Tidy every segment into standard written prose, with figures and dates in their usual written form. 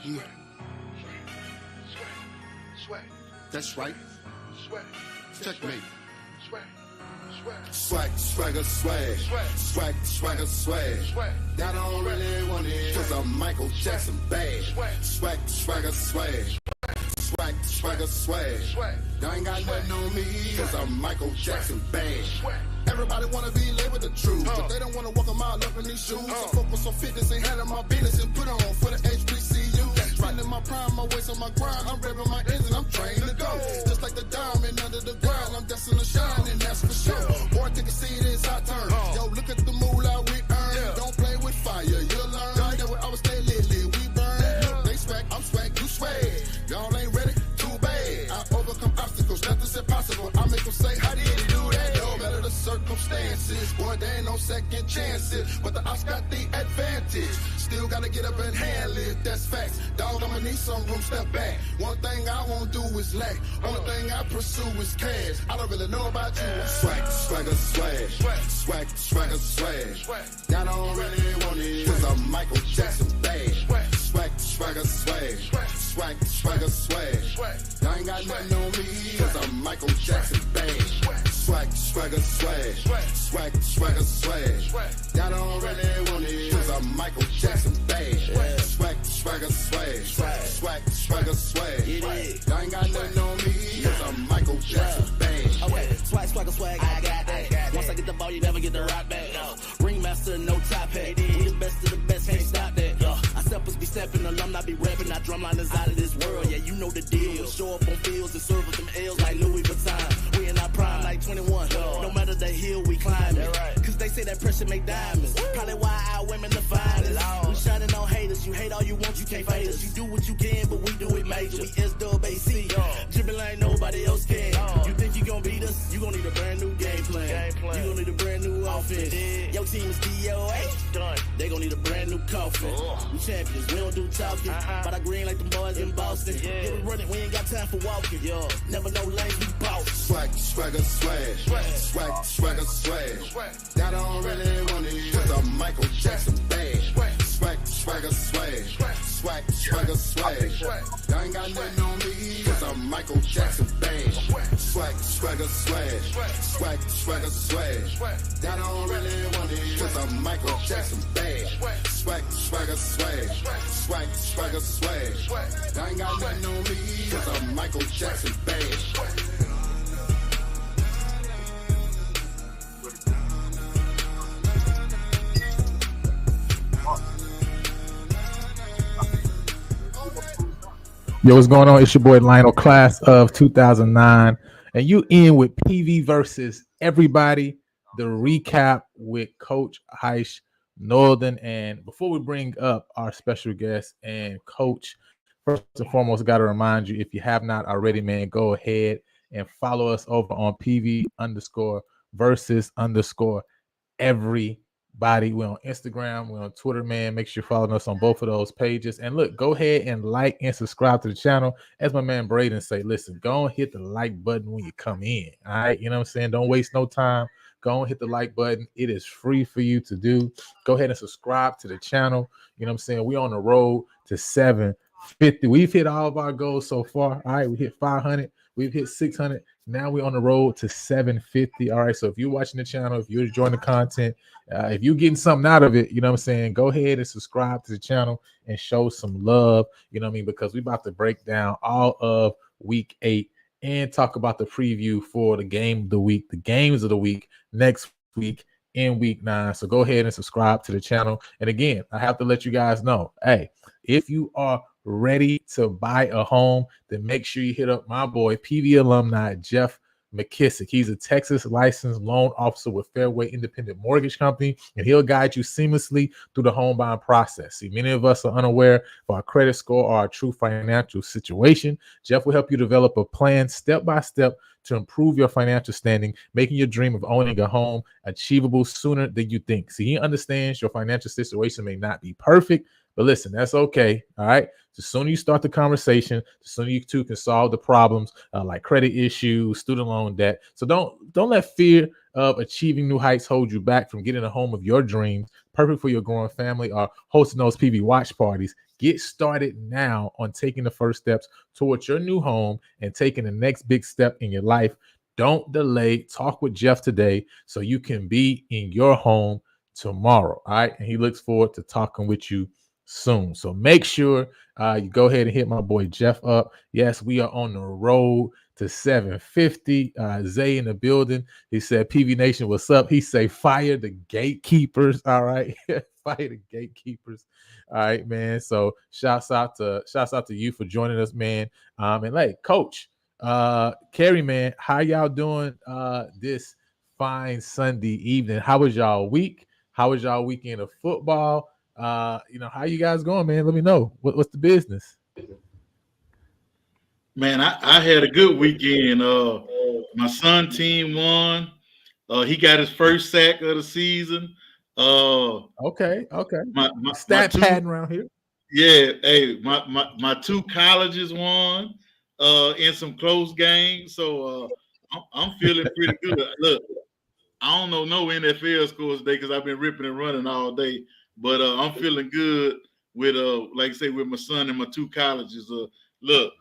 Yeah. That's right. Checkmate. Swag, swagger, swag. Swag, swagger, swag. I don't really want it, cause I'm Michael Jackson bad. Swag, swagger, swag. Swag, swagger, swag. Y'all ain't got nothing on me, cause I'm Michael Jackson bad. Everybody wanna be late with the truth, but they don't wanna walk a mile up in these shoes. I focus on fitness and handle my business and put on for the HBCU. Spending my prime, my waist on my grind. I'm revving my engine, I'm trained to go. Just like the diamond under the ground, I'm destined to shine, and that's for sure. Boy, take a seat, it's our turn. Yo, look at the moolah we earn. Don't play with fire, you'll learn. That we always stay lit, we burn. Look, they swag, I'm swag, you swag. Y'all ain't ready, too bad. I overcome obstacles, nothing's impossible. I make them say, how did you do that? No matter the circumstances, boy, there ain't no second chances. But the odds got the advantage. Still gotta get up and handle it, that's facts. Dog, I'ma need some room, step back. One thing I won't do is lack. Only thing I pursue is cash. I don't really know about you. Swag, swagger, swag. Swag, swagger, swag. I don't really want it, cause I'm Michael Jackson bad. Swag, swagger, swag. Swag, swagger, swag. I ain't got nothing on me, cause I'm Michael Jackson bad. Swag, swagger, swag. Swag, swagger, swag. I don't really want it, cause I'm Michael Jackson bad. Swag, swagger, swag. Swag, swagger, swag. I ain't got nothing on me, cause I'm Michael Jackson bad. Okay, swag, swagger, swag, I got that. Once I get the ball, you never get the rock back. Ringmaster, no top hat. We the best of the best, can't stop that. I steppers be stepping, alumni be rapping. Our drumliners out of this world, yeah, you know the deal. Show up on fields and serve with them L's like Louis Vuitton. We in our prime like 21. No matter the hill we climbing. Cause they say that pressure make diamonds. Probably why our women the finest. We shining on haters. You hate all you want, you can't fade us. You do what you can, but we do it major. We SWAC. Dribbling like nobody else can. You think you gon' beat us? You gon' need a brand new game plan. You gon' need a brand new offense. Your team is DOA. They gon' need a brand new coffin. We champions, we don't do talking. But I green like the boys in Boston. Yeah, we running, we ain't got time for walking. Never know lanes, we boss. Swag, swagger, swag. Swag, swagger, swag. I don't really want it, cause I'm Michael Jackson bad. Swag, swagger, swag. Swag, swagger, swag. I ain't got nothing on me, cause I'm Michael Jackson bad. Swag, swagger, swag. Swag, swagger, swag. I don't really want it, cause I'm Michael Jackson bad. Swag, swagger, swag. Swag, swagger, swag. I ain't got nothing on me, cause I'm Michael Jackson bad. Yo, what's going on? It's your boy Lionel, class of 2009, and you in with PV versus everybody. The recap with Coach Heish Northern. And before we bring up our special guest and coach, first and foremost, got to remind you, if you have not already, man, go ahead and follow us over on PV _ versus _ everybody. We're on Instagram, we're on Twitter, man. Make sure you're following us on both of those pages. And look, go ahead and like and subscribe to the channel. As my man Braden say, listen, go and hit the like button when you come in. All right, you know what I'm saying? Don't waste no time. Go and hit the like button. It is free for you to do. Go ahead and subscribe to the channel. You know what I'm saying? We're on the road to 750. We've hit all of our goals so far. All right, we hit 500. We've hit 600. Now we're on the road to 750. All right, so if you're watching the channel, if you're enjoying the content, if you're getting something out of it, you know what I'm saying, go ahead and subscribe to the channel and show some love, you know what I mean, because we're about to break down all of week 8 and talk about the preview for the game of the week, the games of the week next week in week 9. So go ahead and subscribe to the channel. And again, I have to let you guys know, hey, if you are ready to buy a home, then make sure you hit up my boy, PV alumni Jeff McKissick. He's a Texas licensed loan officer with Fairway Independent Mortgage Company, and he'll guide you seamlessly through the home buying process. See, many of us are unaware of our credit score or our true financial situation. Jeff will help you develop a plan step by step to improve your financial standing, making your dream of owning a home achievable sooner than you think. See, he understands your financial situation may not be perfect, but listen, that's okay. All right. The sooner you start the conversation, the sooner you two can solve the problems like credit issues, student loan debt. So don't let fear of achieving new heights hold you back from getting a home of your dreams, perfect for your growing family, or hosting those PV watch parties? Get started now on taking the first steps towards your new home and taking the next big step in your life. Don't delay. Talk with Jeff today so you can be in your home tomorrow. All right. And he looks forward to talking with you soon. So make sure you go ahead and hit my boy Jeff up. Yes, we are on the road to 750. Zay in the building. He said, PV Nation, what's up? He say, fire the gatekeepers. All right. Fire the gatekeepers. All right, man. So shouts out to you for joining us, man. And like Coach, Kerry, man, how y'all doing this fine Sunday evening? How was y'all week? How was y'all weekend of football? How you guys going, man? Let me know. What's the business? Man, I had a good weekend. My son team won. He got his first sack of the season. Okay. My Stat two, pattern around here. Yeah, hey, my two colleges won in some close games. So I'm feeling pretty good. Look, I don't know no NFL scores today because I've been ripping and running all day. But I'm feeling good with like I say, with my son and my two colleges. Look,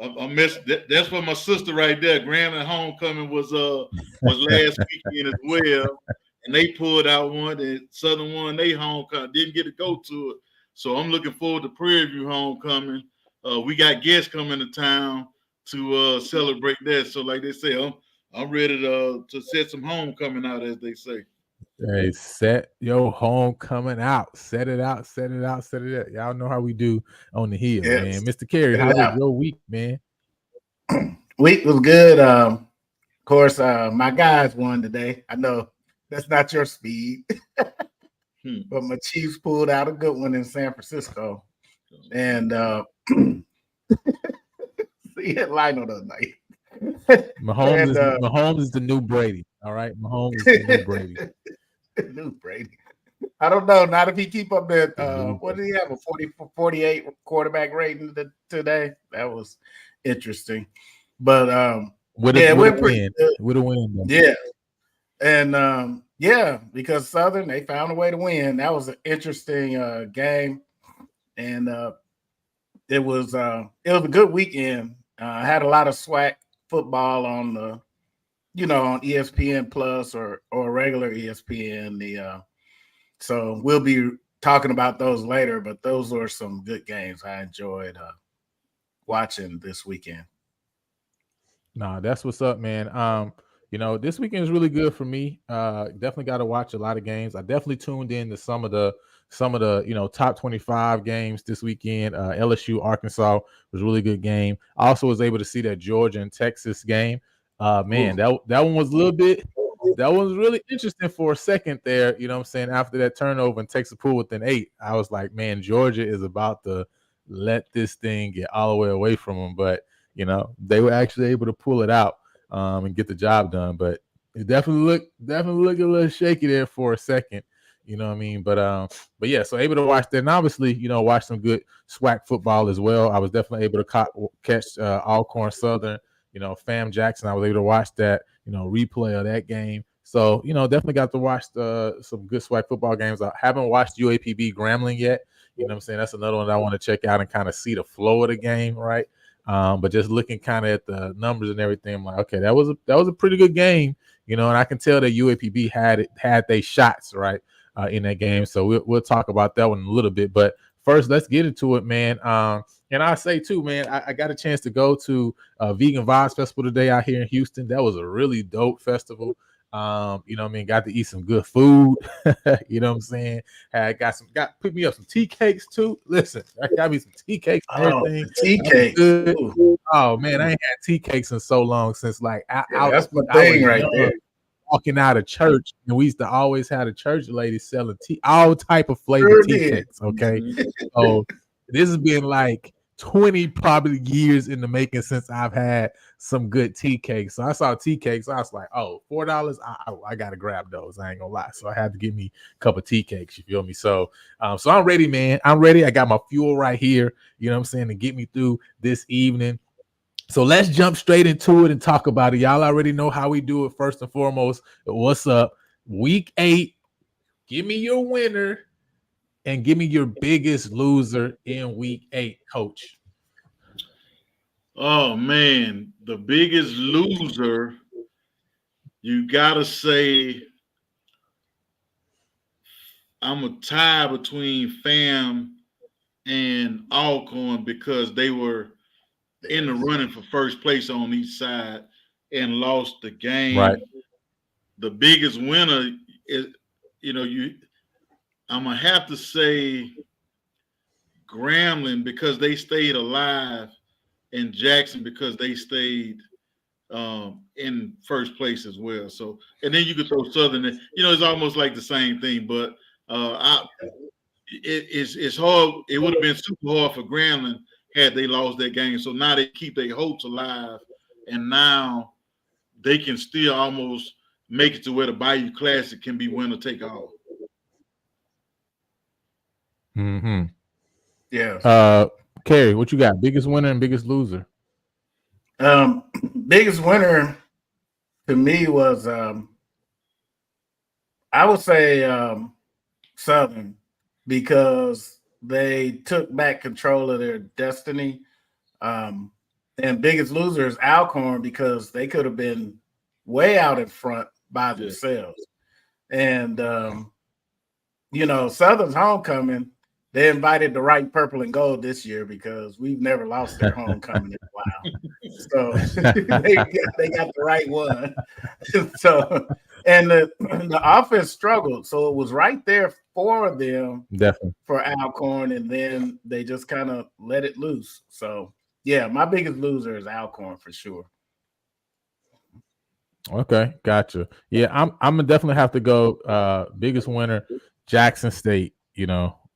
I missed that. That's for my sister right there. Grambling homecoming was last weekend as well, and they pulled out one. And Southern won they homecoming. Didn't get to go to it, so I'm looking forward to Prairie View homecoming. We got guests coming to town to celebrate that. So like they say, I'm ready to set some homecoming out, as they say. Hey, set your homecoming out. Set it out. Y'all know how we do on the hill, man. Mr. Kerry, how was your week, man? Week was good. Of course, my guys won today. I know that's not your speed, but my Chiefs pulled out a good one in San Francisco. And see it Lionel tonight. Mahomes is the new Brady. All right. Mahomes is the new Brady. New Brady. I don't know. Not if he keep up that. What did he have? A 48 quarterback rating today? That was interesting. But with a win. Yeah. And because Southern, they found a way to win. That was an interesting game. And it was a good weekend. I had a lot of SWAC football on the on ESPN Plus or regular ESPN. So we'll be talking about those later, but those were some good games I enjoyed watching this weekend. Nah, that's what's up, man. This weekend is really good for me. Definitely got to watch a lot of games. I definitely tuned in to some of the top 25 games this weekend. LSU Arkansas was a really good game. I also was able to see that Georgia and Texas game. Man, that one was a little bit. That one was really interesting for a second there. You know what I'm saying? After that turnover and Texas pulled within 8, I was like, man, Georgia is about to let this thing get all the way away from them. But they were actually able to pull it out and get the job done. But it definitely looked a little shaky there for a second. You know what I mean? But yeah, so able to watch that, and obviously, watch some good SWAC football as well. I was definitely able to catch Alcorn Southern, Fam Jackson. I was able to watch that, replay of that game. So, definitely got to watch some good SWAC football games. I haven't watched UAPB Grambling yet. You know what I'm saying? That's another one that I want to check out and kind of see the flow of the game, right? But just looking kind of at the numbers and everything, I'm like, okay, that was a pretty good game, and I can tell that UAPB had their shots, right, in that game. So we'll talk about that one in a little bit. But first, let's get into it, man. And I say too, man, I got a chance to go to Vegan Vibes Festival today out here in Houston. That was a really dope festival. Got to eat some good food. You know what I'm saying? Put me up some tea cakes too. Listen, I got me some tea cakes and everything. Tea cakes. Oh man, I ain't had tea cakes in so long since that's my thing right there. Walking out of church, and we used to always have a church lady selling all type of flavored tea cakes. Okay, so this has been like 20 probably years in the making since I've had some good tea cakes. So I saw tea cakes. I was like, oh, $4. I got to grab those. I ain't gonna lie. So I had to get me a cup of tea cakes. You feel me? So I'm ready, man. I'm ready. I got my fuel right here. You know what I'm saying? To get me through this evening. So let's jump straight into it and talk about it. Y'all already know how we do it. First and foremost, what's up? Week 8. Give me your winner and give me your biggest loser in week 8, Coach. Oh man, the biggest loser, you gotta say I'm a tie between FAM and Alcorn because they were in the running for first place on each side and lost the game. Right. The biggest winner is, I'm gonna have to say Grambling because they stayed alive, and Jackson because they stayed in first place as well. So, and then you could throw Southern in. It's almost like the same thing, but it's hard. It would have been super hard for Grambling had they lost that game. So now they keep their hopes alive, and now they can still almost make it to where the Bayou Classic can be winner take all. Mm-hmm. Yeah. Kerry, what you got? Biggest winner and biggest loser? Biggest winner to me was I would say Southern, because they took back control of their destiny. And biggest loser is Alcorn because they could have been way out in front by themselves. And Southern's homecoming, they invited the right purple and gold this year because we've never lost their homecoming in a while. So they got the right one. So, and the offense struggled. So it was right there for them, definitely, for Alcorn, and then they just kind of let it loose. So yeah, my biggest loser is Alcorn for sure. Okay, gotcha. Yeah, I'm gonna definitely have to go biggest winner, Jackson State,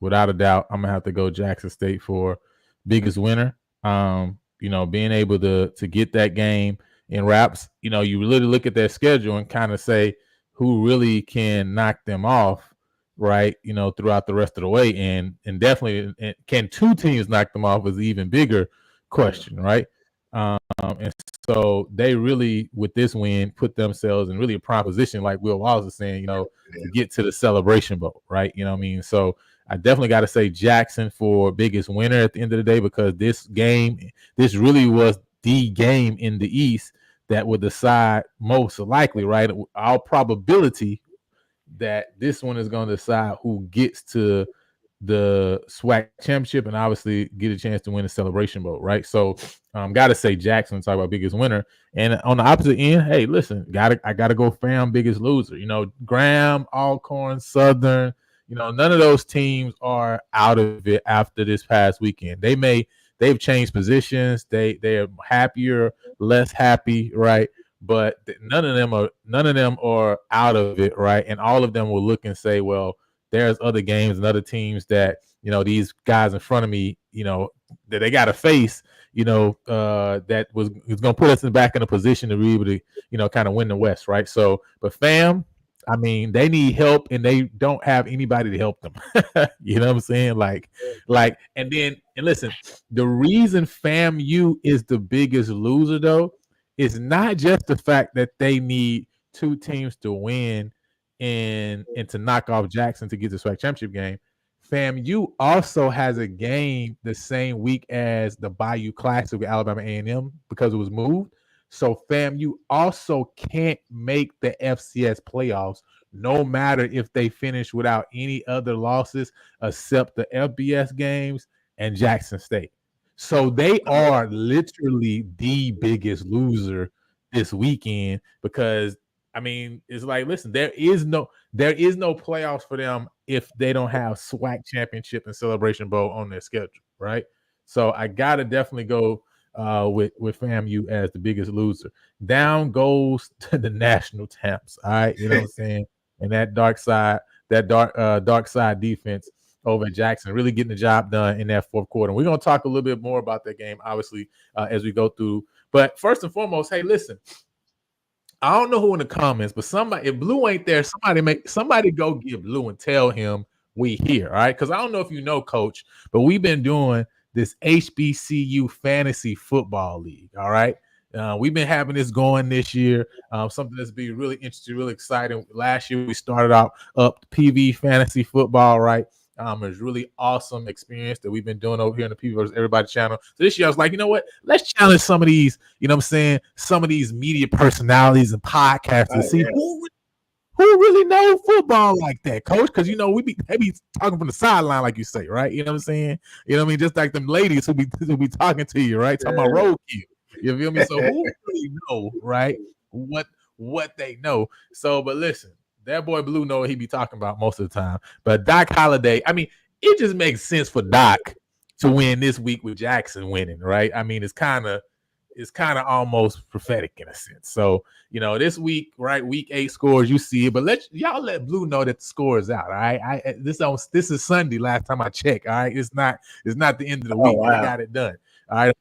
without a doubt. I'm gonna have to go Jackson State for biggest winner. Being able to get that game in wraps, you really look at their schedule and kind of say who really can knock them off, right? Throughout the rest of the way. And definitely can two teams knock them off is an even bigger question, right? And so they really, with this win, put themselves in really a prime position, like Will Wallace was saying, to get to the Celebration Bowl, right? You know what I mean? So I definitely got to say Jackson for biggest winner at the end of the day, because this really was the game in the East that would decide most likely, right? All probability that this one is going to decide who gets to the SWAC championship and obviously get a chance to win the Celebration Bowl, right? So got to say Jackson, talk about biggest winner. And on the opposite end, hey, listen, I got to go FAM biggest loser. Graham, Alcorn, Southern, none of those teams are out of it after this past weekend. They've changed positions. They're happier, less happy, right? But none of them are out of it, right? And all of them will look and say, well, there's other games and other teams that, these guys in front of me, that they got to face, that is going to put us back in a position to be able to, kind of win the West, right? So, but FAM, I mean, they need help and they don't have anybody to help them. You know what I'm saying? And listen, the reason FAMU is the biggest loser, though, is not just the fact that they need two teams to win and to knock off Jackson to get the SWAC championship game. FAMU also has a game the same week as the Bayou Classic with Alabama A&M because it was moved. So FAMU also can't make the FCS playoffs, no matter if they finish without any other losses except the FBS games and Jackson State. So they are literally the biggest loser this weekend because, I mean, it's like, listen, there is no playoffs for them if they don't have SWAC championship and Celebration Bowl on their schedule, right? So I gotta definitely go with FAMU as the biggest loser. Down goes to the national champs. All right, you know what I'm saying? And that dark side defense over at Jackson, really getting the job done in that fourth quarter. And we're gonna talk a little bit more about that game, obviously, as we go through. But first and foremost, hey, listen. I don't know who in the comments, but somebody, if Blue ain't there, somebody go get Blue and tell him we here, all right? Because I don't know if you know, Coach, but we've been doing this HBCU fantasy football league. All right. We've been having this going this year. Something that's been really interesting, really exciting. Last year we started out up PV fantasy football, right? It was really awesome experience that we've been doing over here on the PV versus Everybody channel. So this year I was like, you know what? Let's challenge some of these, you know what I'm saying? Some of these media personalities and podcasters, see who really know football like that, coach? Because you know they be talking from the sideline, like you say, right? You know what I'm saying? You know what I mean? Just like them ladies who be talking to you, right? Talking about roadkill. You feel me? So who really know, right? What they know. So, but listen, that boy Blue know what he be talking about most of the time. But Doc Holliday, I mean, it just makes sense for Doc to win this week with Jackson winning, right? I mean, it's kind of almost prophetic in a sense. So, you know, this week, right, week 8 scores, you see it, but let Blue know that the score is out. All right. This is Sunday, last time I checked. All right. It's not the end of the week. Wow. They got it done. All right.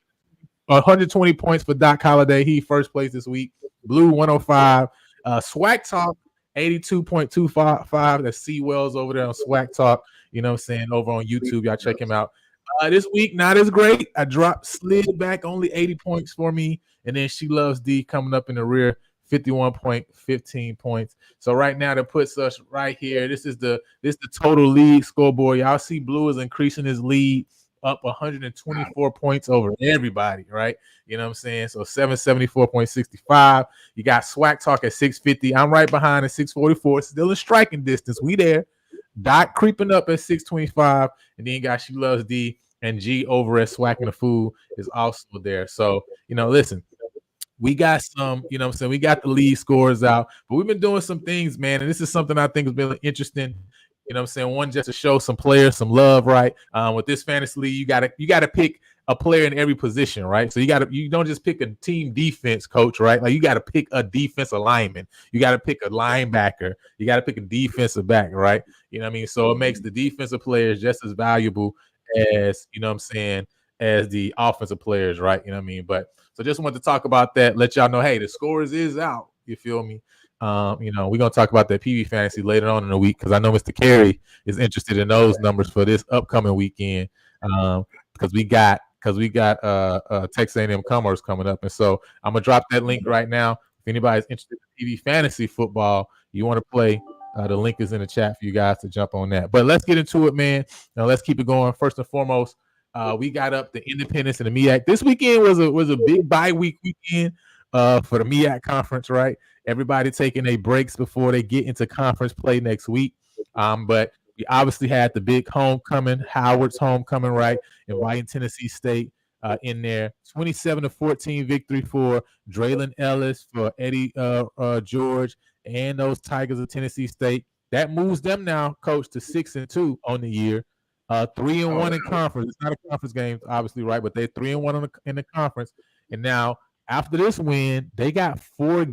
120 points for Doc Holliday. He first place this week. Blue 105. Swag Talk 82.25. That's C Wells over there on Swag Talk. You know what I'm saying? Over on YouTube. Y'all check him out. This week, not as great. I slid back only 80 points for me. And then She Loves D coming up in the rear, 51.15 points. So right now that puts us right here. This is the total league scoreboard. Y'all see Blue is increasing his lead up 124 points over everybody, right? You know what I'm saying? So 774.65. You got Swag Talk at 650. I'm right behind at 644. Still in striking distance. We there. Doc creeping up at 625. And then you got She Loves D and G over at Swacking the Food is also there. So, you know, listen, we got some, you know what I'm saying? We got the lead scores out, but we've been doing some things, man. And this is something I think has been interesting. You know what I'm saying? One, just to show some players some love, right? With this fantasy league, you gotta pick a player in every position, right? So you don't just pick a team defense coach, right? Like you gotta pick a defensive lineman, you gotta pick a linebacker, you gotta pick a defensive back, right? You know what I mean? So it makes the defensive players just as valuable as, you know what I'm saying, as the offensive players, right? You know what I mean? But so just wanted to talk about that, let y'all know, hey, the scores is out. You feel me? You know, we're gonna talk about that PV fantasy later on in the week because I know Mr. Carey is interested in those numbers for this upcoming weekend. Because we got Texas A&M Commerce coming up, and so I'm gonna drop that link right now. If anybody's interested in PV fantasy football, you want to play, the link is in the chat for you guys to jump on that. But let's get into it, man. Now let's keep it going. First and foremost, we got up the Independence and the MEAC. This weekend was a big bye week weekend for the MEAC conference, right? Everybody taking their breaks before they get into conference play next week. But we obviously had the big homecoming, Howard's homecoming, right? Inviting Tennessee State in there. 27-14 victory for Draylon Ellis, for Eddie George, and those Tigers of Tennessee State. That moves them now, coach, to 6-2 on the year. 3-1 in conference. It's not a conference game, obviously, right? But they're 3-1 in the conference. And now, after this win, they got 4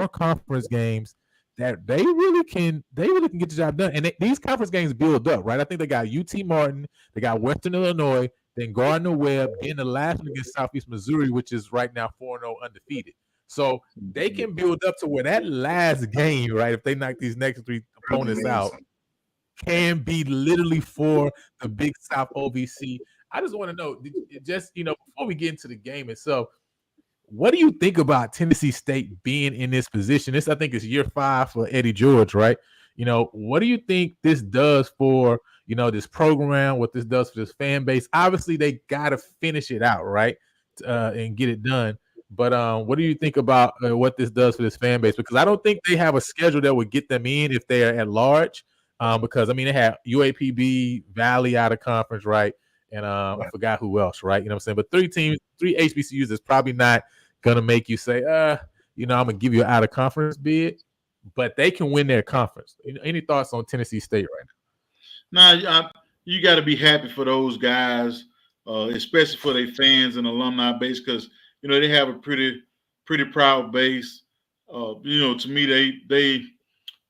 conference games that they really can get the job done. And these conference games build up, right? I think they got UT Martin, they got Western Illinois, then Gardner-Webb, then the last one against Southeast Missouri, which is right now 4-0 undefeated. So they can build up to where that last game, right, if they knock these next 3 opponents out, can be literally for the Big South OVC. I just want to know, before we get into the game itself, what do you think about Tennessee State being in this position? This, I think, is year 5 for Eddie George, right? You know, what do you think this does for, you know, this program, what this does for this fan base? Obviously, they got to finish it out, right, and get it done. But what do you think about what this does for this fan base? Because I don't think they have a schedule that would get them in if they are at large. Because, I mean, they have UAPB, Valley out of conference, right? And I forgot who else, right? You know what I'm saying? But 3 HBCUs is probably not going to make you say, I'm going to give you an out-of-conference bid. But they can win their conference. Any thoughts on Tennessee State right now? Nah, you got to be happy for those guys, especially for their fans and alumni base, because, you know, they have a pretty proud base. To me, they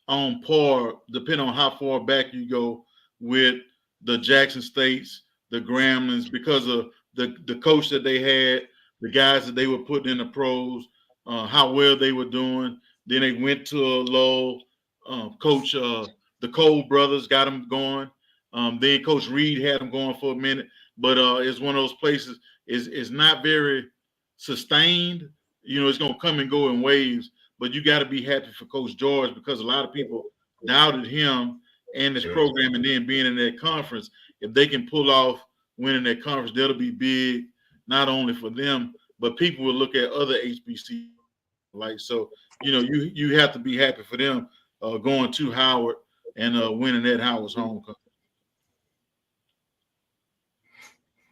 on par, depending on how far back you go, with the Jackson States, the Gremlins, because of the coach that they had, the guys that they were putting in the pros, how well they were doing. Then they went to a low coach. The Cole brothers got them going. Then Coach Reed had them going for a minute, but it's one of those places is not very sustained. It's going to come and go in waves, but you got to be happy for Coach George because a lot of people doubted him and his program, and then being in that conference. If they can pull off winning that conference, that'll be big, not only for them, but people will look at other HBCUs. So, you have to be happy for them going to Howard and winning at Howard's homecoming.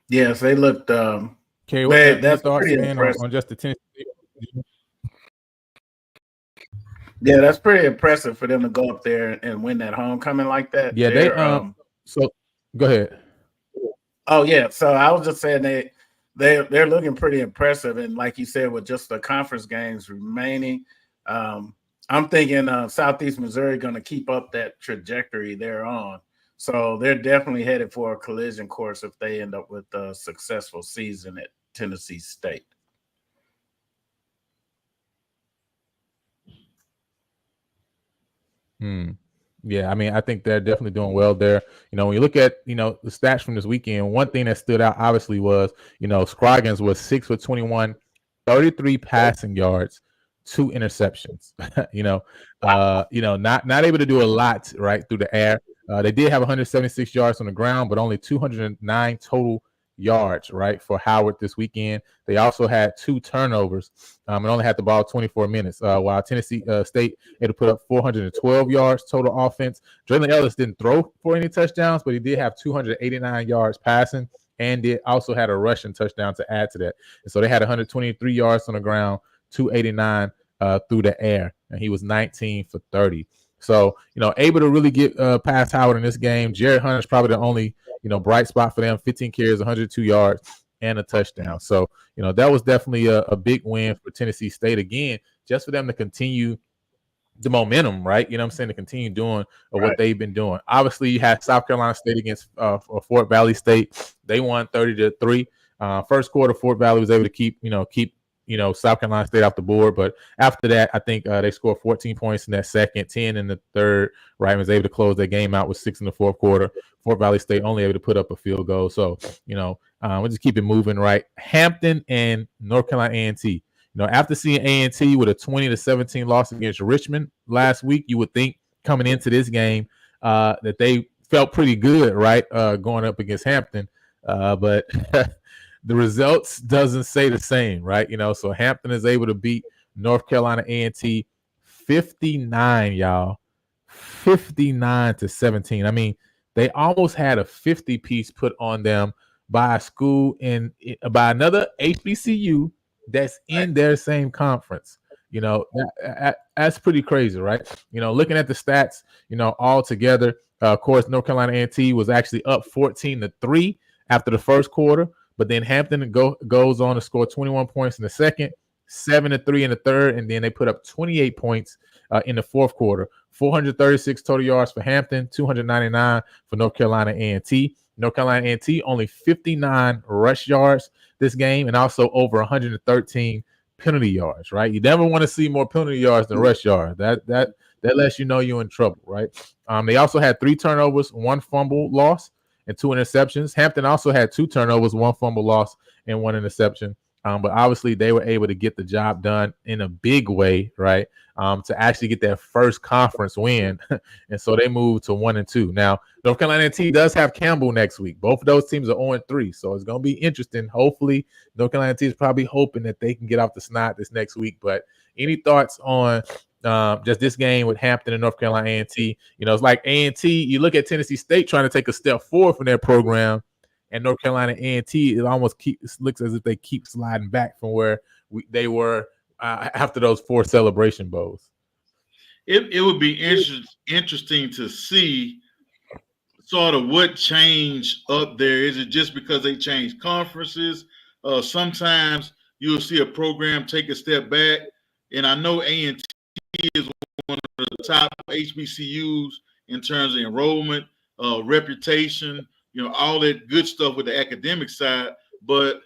Yes, they looked. Okay, that's thoughts, pretty man, impressive. on just the Tennessee. Yeah, that's pretty impressive for them to go up there and win that homecoming like that. Yeah, they So go ahead. Oh yeah, so I was just saying they're looking pretty impressive, and like you said, with just the conference games remaining, I'm thinking Southeast Missouri going to keep up that trajectory they're on. So they're definitely headed for a collision course if they end up with a successful season at Tennessee State. Yeah, I mean, I think they're definitely doing well there. When you look at, the stats from this weekend, one thing that stood out obviously was, Scroggins was 6 for 21, 33 passing yards, 2 interceptions. Not able to do a lot right through the air. They did have 176 yards on the ground, but only 209 total yards, right, for Howard this weekend. They also had 2 turnovers and only had the ball 24 minutes, while Tennessee State had to put up 412 yards total offense. Draylen Ellis didn't throw for any touchdowns, but he did have 289 yards passing and did also had a rushing touchdown to add to that. And so they had 123 yards on the ground, 289 through the air, and he was 19 for 30. So, able to really get past Howard in this game. Jared Hunter's probably the only, bright spot for them, 15 carries, 102 yards, and a touchdown. So, that was definitely a big win for Tennessee State. Again, just for them to continue the momentum, right? To continue doing what they've been doing. Obviously, you had South Carolina State against Fort Valley State. They won 30-3. First quarter, Fort Valley was able to keep South Carolina State off the board. But after that, I think they scored 14 points in that second, 10 in the third. Right, was able to close that game out with 6 in the fourth quarter. Fort Valley State only able to put up a field goal. So, we'll just keep it moving, right? Hampton and North Carolina A&T. After seeing A&T with a 20-17 loss against Richmond last week, you would think coming into this game that they felt pretty good, right, going up against Hampton. But the results doesn't say the same, right? So Hampton is able to beat North Carolina A&T 59, y'all, 59-17. I mean, they almost had a 50-piece put on them by a school by another HBCU that's in their same conference. That's pretty crazy, right? Looking at the stats, all together, of course, North Carolina A&T was actually up 14-3 after the first quarter. But then Hampton goes on to score 21 points in the second, 7-3 in the third, and then they put up 28 points in the fourth quarter. 436 total yards for Hampton, 299 for North Carolina A&T. North Carolina A&T only 59 rush yards this game, and also over 113 penalty yards. Right, you never want to see more penalty yards than rush yards. That lets you know you're in trouble. Right. They also had 3 turnovers, 1 fumble loss, and 2 interceptions. Hampton also had 2 turnovers, 1 fumble loss, and 1 interception. But obviously, they were able to get the job done in a big way, right, to actually get their first conference win. And so they moved to 1-2. Now, North Carolina A&T does have Campbell next week. Both of those teams are 0-3, so it's going to be interesting. Hopefully, North Carolina A&T is probably hoping that they can get off the snot this next week. But any thoughts on just this game with Hampton and North Carolina A&T? It's like A&T, you look at Tennessee State trying to take a step forward from their program, and North Carolina A&T, it almost looks as if they keep sliding back from where they were after those 4 celebration bowls. It would be interesting to see sort of what changed up there. Is it just because they changed conferences? Sometimes you'll see a program take a step back, and I know A&T is one of the top HBCUs in terms of enrollment, reputation, all that good stuff with the academic side. But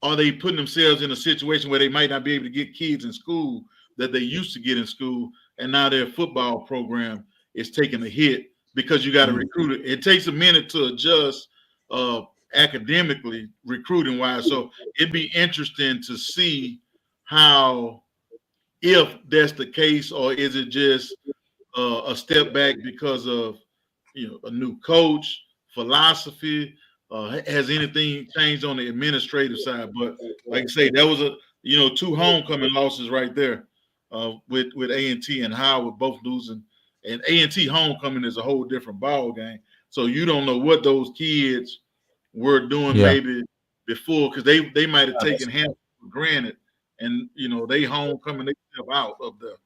are they putting themselves in a situation where they might not be able to get kids in school that they used to get in school, and now their football program is taking a hit because you got to recruit it. It takes a minute to adjust academically, recruiting wise. So it'd be interesting to see how, if that's the case, or is it just a step back because of a new coach, philosophy? Has anything changed on the administrative side? But like I say, that was two homecoming losses right there with A&T and Howard both losing. And A&T homecoming is a whole different ball game. So you don't know what those kids were doing maybe before, because they might have taken Hampton for granted, and they homecoming, they step out of there.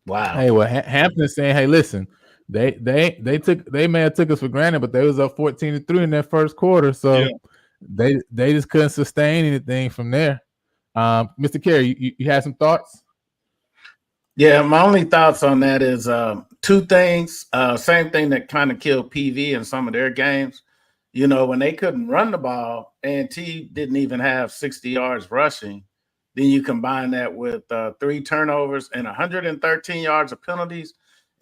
Wow. Hey, well, Hampton's saying, hey, listen, they may have took us for granted, but they was up 14-3 in that first quarter, so they just couldn't sustain anything from there. Mr. Carey, you had some thoughts? Yeah, my only thoughts on that is two things. Same thing that kind of killed PV in some of their games. When they couldn't run the ball, A&T didn't even have 60 yards rushing. Then you combine that with 3 turnovers and 113 yards of penalties.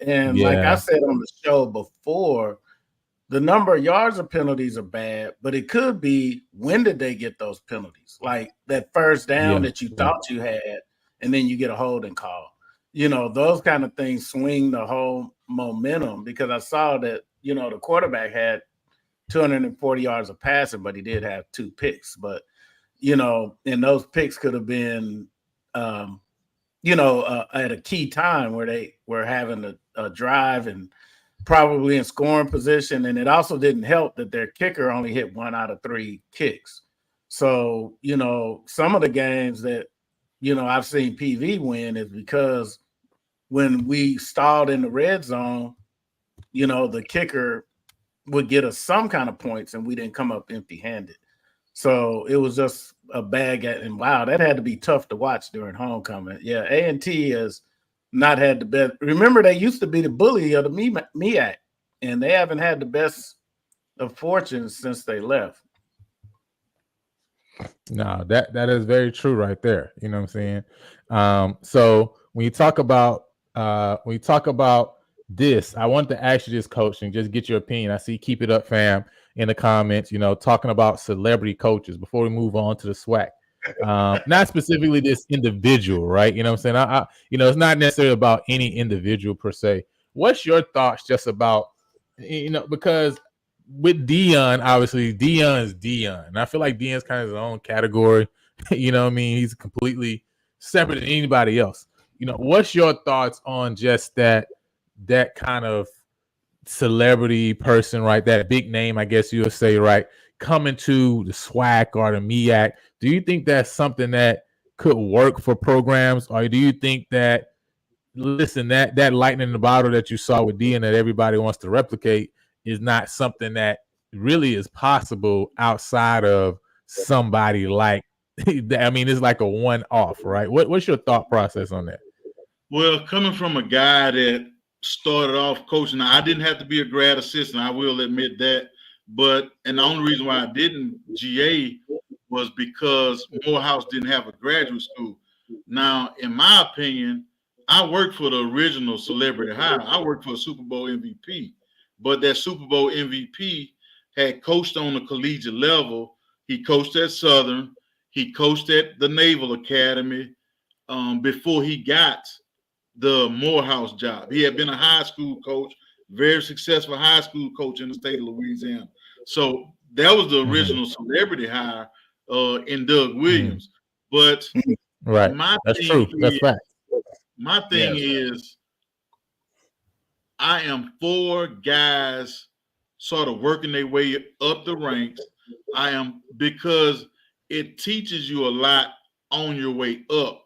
And like I said on the show before, the number of yards of penalties are bad, but it could be, when did they get those penalties? Like that first down that you thought you had, and then you get a holding call. Those kind of things swing the whole momentum, because I saw that, the quarterback had 240 yards of passing, but he did have 2 picks. But, and those picks could have been, at a key time where they were having a drive and probably in scoring position. And it also didn't help that their kicker only hit 1 out of 3 kicks. So, some of the games that, I've seen PV win is because when we stalled in the red zone, the kicker would get us some kind of points and we didn't come up empty-handed. So it was just a bad game. And wow, that had to be tough to watch during homecoming. Yeah, A&T has not had the best. Remember, they used to be the bully of the MEAC, and they haven't had the best of fortunes since they left. No, that is very true right there. You know what I'm saying? So when you talk about this, I want to ask you this, Coach, and just get your opinion. I see Keep It Up Fam in the comments, talking about celebrity coaches before we move on to the SWAC. Not specifically this individual, right? You know what I'm saying? I it's not necessarily about any individual per se. What's your thoughts just about, because with Dion, obviously Dion's Dion. And I feel like Dion's kind of his own category. You know what I mean? He's completely separate than anybody else. What's your thoughts on just that kind of celebrity person, right? That big name, I guess you would say, right? Coming to the SWAC or the MEAC. Do you think that's something that could work for programs? Or do you think that, listen, that lightning in the bottle that you saw with Dion that everybody wants to replicate is not something that really is possible outside of somebody like, I mean, it's like a one-off, right? What's your thought process on that? Well, coming from a guy that started off coaching, now, I didn't have to be a grad assistant, I will admit that. And the only reason why I didn't GA was because Morehouse didn't have a graduate school. Now, in my opinion, I worked for the original celebrity hire. I worked for a Super Bowl MVP, but that Super Bowl MVP had coached on the collegiate level. He coached at Southern. He coached at the Naval Academy before he got the Morehouse job. He had been a high school coach, very successful high school coach in the state of Louisiana. So that was the original celebrity hire in Doug Williams. But right, that's true. That's fact. My thing is, I am for guys sort of working their way up the ranks. Because it teaches you a lot on your way up,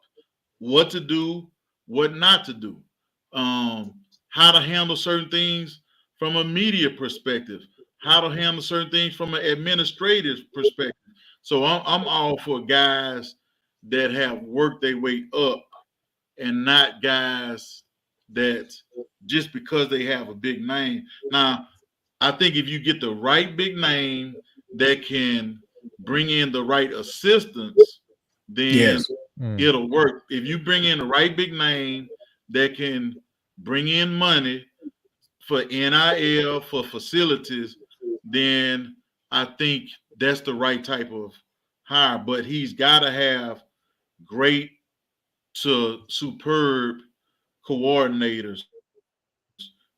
what to do, what not to do, how to handle certain things from a media perspective, how to handle certain things from an administrative perspective. So I'm all for guys that have worked their way up, and not guys that just because they have a big name. Now, I think if you get the right big name that can bring in the right assistants, then it'll work. If you bring in the right big name that can bring in money for NIL, for facilities, then I think that's the right type of hire. But he's got to have great to superb coordinators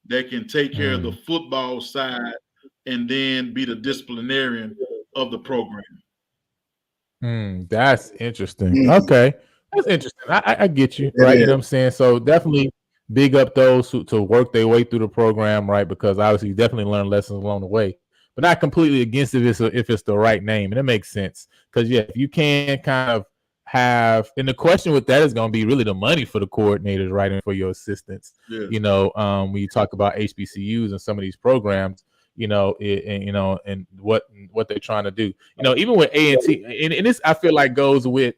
that can take care of the football side and then be the disciplinarian of the program. That's interesting. Okay. That's interesting. I get you, right? You know what I'm saying? So definitely big up those who to work their way through the program, right? Because obviously you definitely learn lessons along the way, but not completely against it if it's the right name. And it makes sense. Because yeah, if you can kind of have, and the question with that is going to be really the money for the coordinators, right? And for your assistants, you know, when you talk about HBCUs and some of these programs, you know, and what they're trying to do, you know, even with A&T, and this I feel like goes with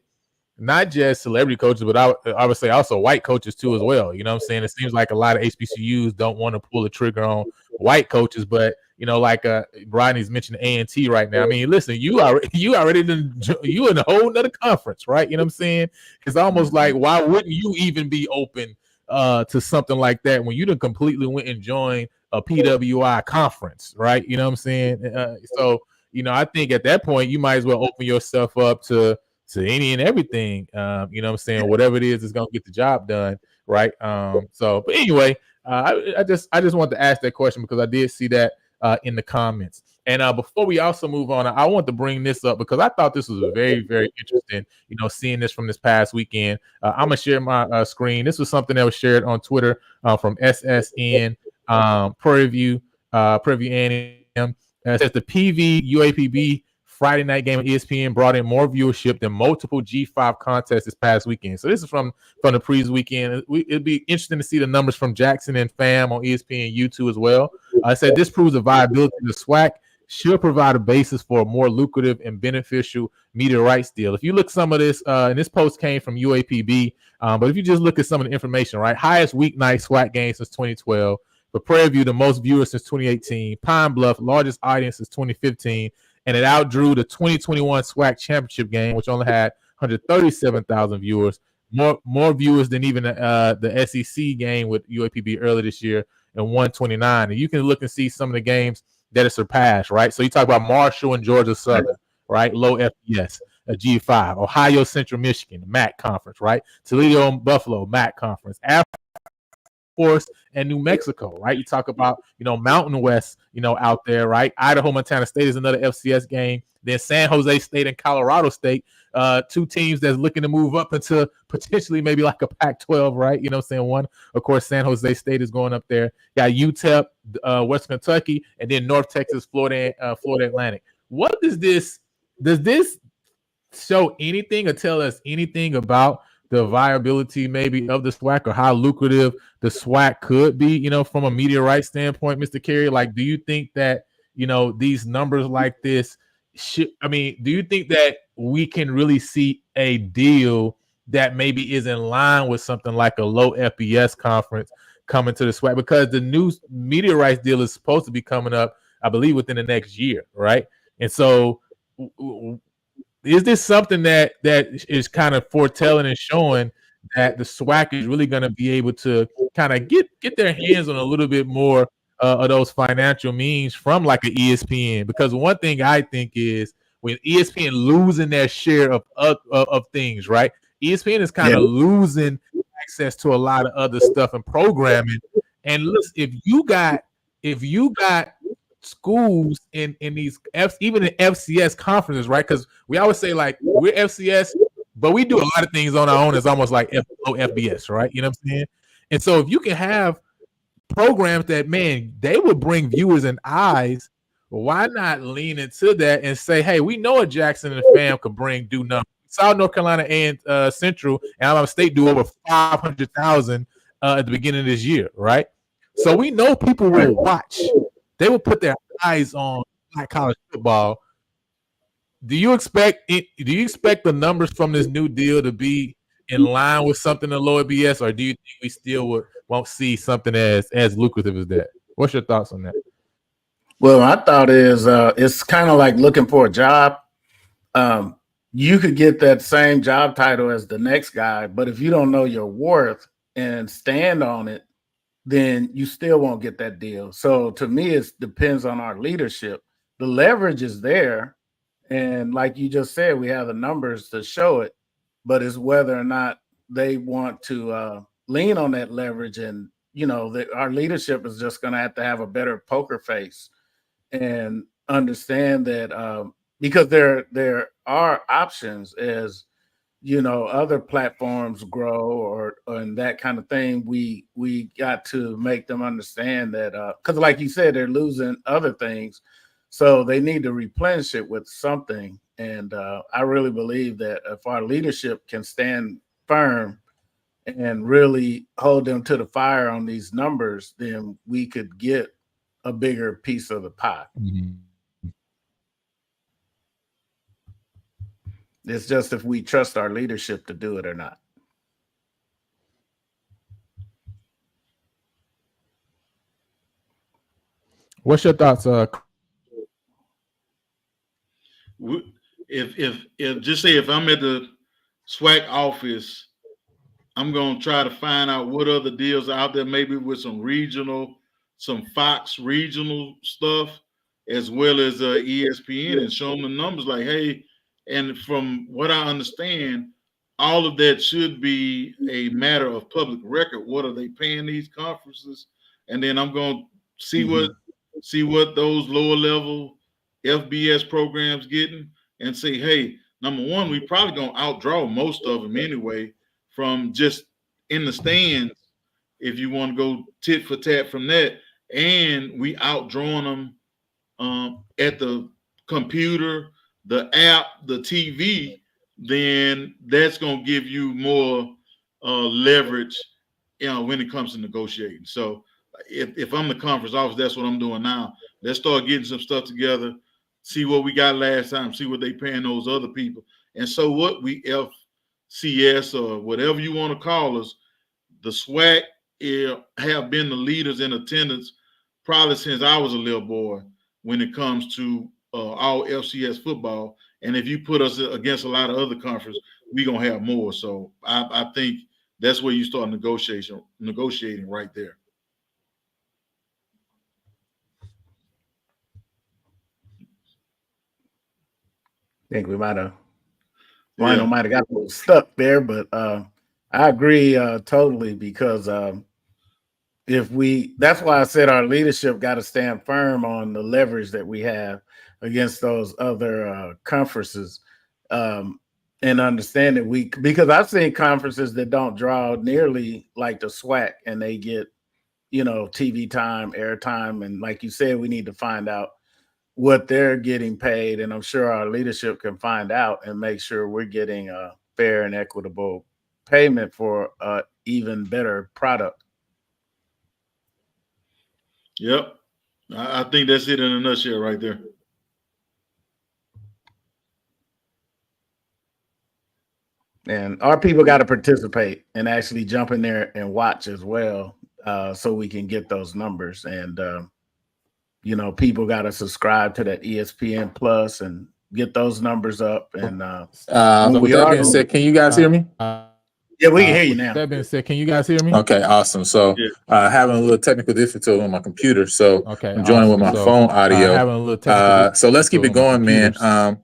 not just celebrity coaches, but I would say also white coaches too as well. You know what I'm saying? It seems like a lot of HBCUs don't want to pull the trigger on white coaches, but you know, like Rodney's mentioned A&T right now. I mean, listen, you already you in a whole nother conference, right? You know what I'm saying? It's almost like, why wouldn't you even be open to something like that when you done completely went and joined a PWI conference, right? You know what I'm saying? So, you know, I think at that point you might as well open yourself up to any and everything. You know what I'm saying? Whatever it is going to get the job done, right? So, but anyway, I just want to ask that question because I did see that in the comments. And before we also move on, I want to bring this up because I thought this was very, very interesting, you know, seeing this from this past weekend. I'm going to share my screen. This was something that was shared on Twitter from SSN Prairie View A&M. It says the PV UAPB Friday night game on ESPN brought in more viewership than multiple G5 contests this past weekend. So this is from the previous weekend. It'd be interesting to see the numbers from Jackson and FAM on ESPN U2 as well. I said this proves the viability of the SWAC should provide a basis for a more lucrative and beneficial media rights deal. If you look some of this, and this post came from UAPB, but if you just look at some of the information, right? Highest weeknight SWAC game since 2012. For Prairie View, the most viewers since 2018. Pine Bluff, largest audience since 2015. And it outdrew the 2021 SWAC championship game, which only had 137,000 viewers, more viewers than even the SEC game with UAPB earlier this year, and 129. And you can look and see some of the games that it surpassed, right? So you talk about Marshall and Georgia Southern, right? Low FBS, a G5. Ohio Central Michigan, MAC conference, right? Toledo and Buffalo, MAC conference. Force and New Mexico, right? You talk about, you know, Mountain West, you know, out there, right? Idaho, Montana State is another FCS game. Then San Jose State and Colorado State, two teams that's looking to move up into potentially maybe like a Pac-12, right? You know what I'm saying? One, of course, San Jose State is going up there. Got UTEP, West Kentucky, and then North Texas, Florida Atlantic. What does this show anything or tell us anything about the viability maybe of the SWAC or how lucrative the SWAC could be, you know, from a media rights standpoint, Mr. Carey? Like, do you think that, you know, these numbers like this do you think that we can really see a deal that maybe is in line with something like a low FBS conference coming to the SWAC? Because the new media rights deal is supposed to be coming up, I believe, within the next year, right? And so is this something that is kind of foretelling and showing that the SWAC is really going to be able to kind of get their hands on a little bit more of those financial means from like an ESPN? Because one thing I think is when ESPN losing their share of things, right? ESPN is kind of losing access to a lot of other stuff and programming. And listen, if you got schools in these even in FCS conferences, right? Because we always say like we're FCS, but we do a lot of things on our own. It's almost like FBS, right? You know what I'm saying? And so if you can have programs that, man, they would bring viewers and eyes, why not lean into that and say, hey, we know a Jackson and FAM could do numbers. South North Carolina and Central and Alabama State do over 500,000 at the beginning of this year, right? So we know people will watch. They will put their eyes on Black college football. Do you expect the numbers from this new deal to be in line with something in lower BS, or do you think we still won't see something as lucrative as that? What's your thoughts on that? Well, my thought is it's kind of like looking for a job. You could get that same job title as the next guy, but if you don't know your worth and stand on it, then you still won't get that deal. So to me, it depends on our leadership. The leverage is there. And like you just said, we have the numbers to show it, but it's whether or not they want to lean on that leverage. And, our leadership is just going to have a better poker face and understand that because there are options as other platforms grow or and that kind of thing. We got to make them understand that because like you said, they're losing other things, so they need to replenish it with something. And I really believe that if our leadership can stand firm and really hold them to the fire on these numbers, then we could get a bigger piece of the pie. Mhm. It's just if we trust our leadership to do it or not. What's your thoughts? If just say if I'm at the SWAC office, I'm gonna try to find out what other deals are out there, maybe with some Fox regional stuff, as well as ESPN, and show them the numbers. Like, hey, and from what I understand, all of that should be a matter of public record. What are they paying these conferences? And then I'm gonna see what those lower level FBS programs getting, and say, hey, number one, we probably gonna outdraw most of them anyway from just in the stands, if you want to go tit for tat from that, and we outdrawn them at the computer, the app, the TV, then that's going to give you more leverage, when it comes to negotiating. So if I'm the conference office, that's what I'm doing now. Let's start getting some stuff together, see what we got last time, see what they paying those other people. And so what we FCS or whatever you want to call us, the SWAC have been the leaders in attendance probably since I was a little boy when it comes to all FCS football. And if you put us against a lot of other conferences, we're going to have more. So I think that's where you start negotiating right there. I think Rhino might have got a little stuck there, but I agree totally, because that's why I said our leadership got to stand firm on the leverage that we have against those other conferences, and understand that because I've seen conferences that don't draw nearly like the SWAC, and they get, TV time, air time. And like you said, we need to find out what they're getting paid. And I'm sure our leadership can find out and make sure we're getting a fair and equitable payment for an even better product. Yep. I think that's it in a nutshell right there. And our people got to participate and actually jump in there and watch as well, so we can get those numbers. And, people got to subscribe to that ESPN Plus and get those numbers up. And with that being said, can you guys hear me? Yeah, we can hear you now. That being said, can you guys hear me? Okay, awesome. So having a little technical difficulty on my computer, so I'm joining with my phone audio. Having a little technical so let's keep it going, man.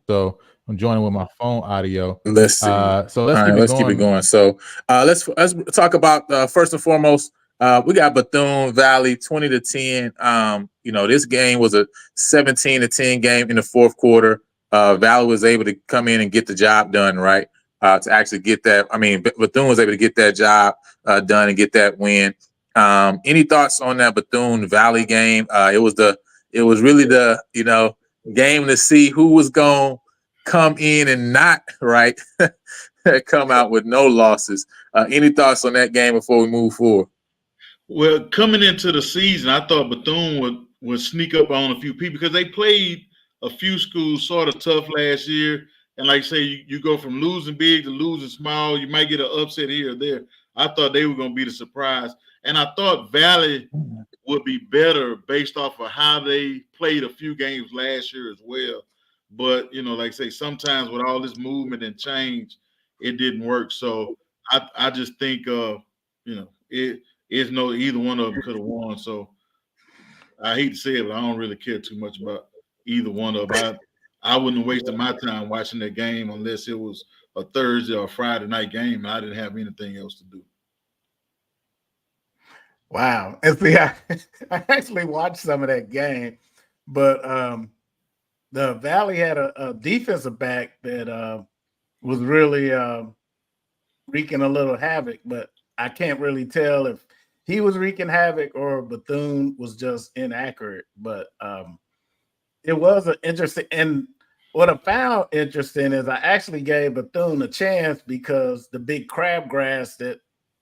So I'm joining with my phone audio. Let's see. So let's keep it going. So let's talk about first and foremost. We got Bethune Valley 20-10. This game was a 17-10 game in the fourth quarter. Valley was able to come in and get the job done, right? To actually get that. I mean, Bethune was able to get that job done and get that win. Any thoughts on that Bethune Valley game? It was really the game to see who was going to come in and not right come out with no losses. Any thoughts on that game before we move forward? Well, coming into the season, I thought Bethune would sneak up on a few people because they played a few schools sort of tough last year. And like I say, you go from losing big to losing small. You might get an upset here or there. I thought they were going to be the surprise. And I thought Valley would be better based off of how they played a few games last year as well. But, like I say, sometimes with all this movement and change, it didn't work. So I just think, it's no either one of them could have won. So I hate to say it, but I don't really care too much about either one of them. I wouldn't have wasted my time watching that game unless it was a Thursday or a Friday night game and I didn't have anything else to do. Wow. And see, I actually watched some of that game, but the Valley had a defensive back that was really wreaking a little havoc, but I can't really tell if he was wreaking havoc or Bethune was just inaccurate. But it was an interesting, and what I found interesting is I actually gave Bethune a chance because the big crabgrass that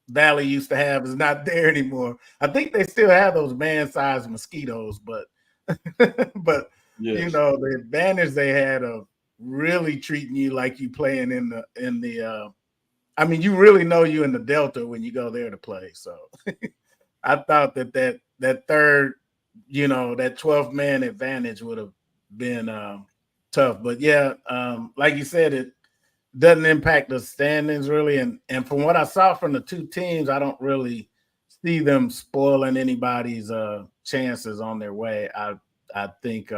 Valley used to have is not there anymore. I think they still have those man-sized mosquitoes, but but Yes. you know, the advantage they had of really treating you like you playing in the I mean, you really know you in the Delta when you go there to play. So I thought that third, you know, that 12th man advantage would have been tough. But yeah, like you said, it doesn't impact the standings really. And from what I saw from the two teams, I don't really see them spoiling anybody's chances on their way. I think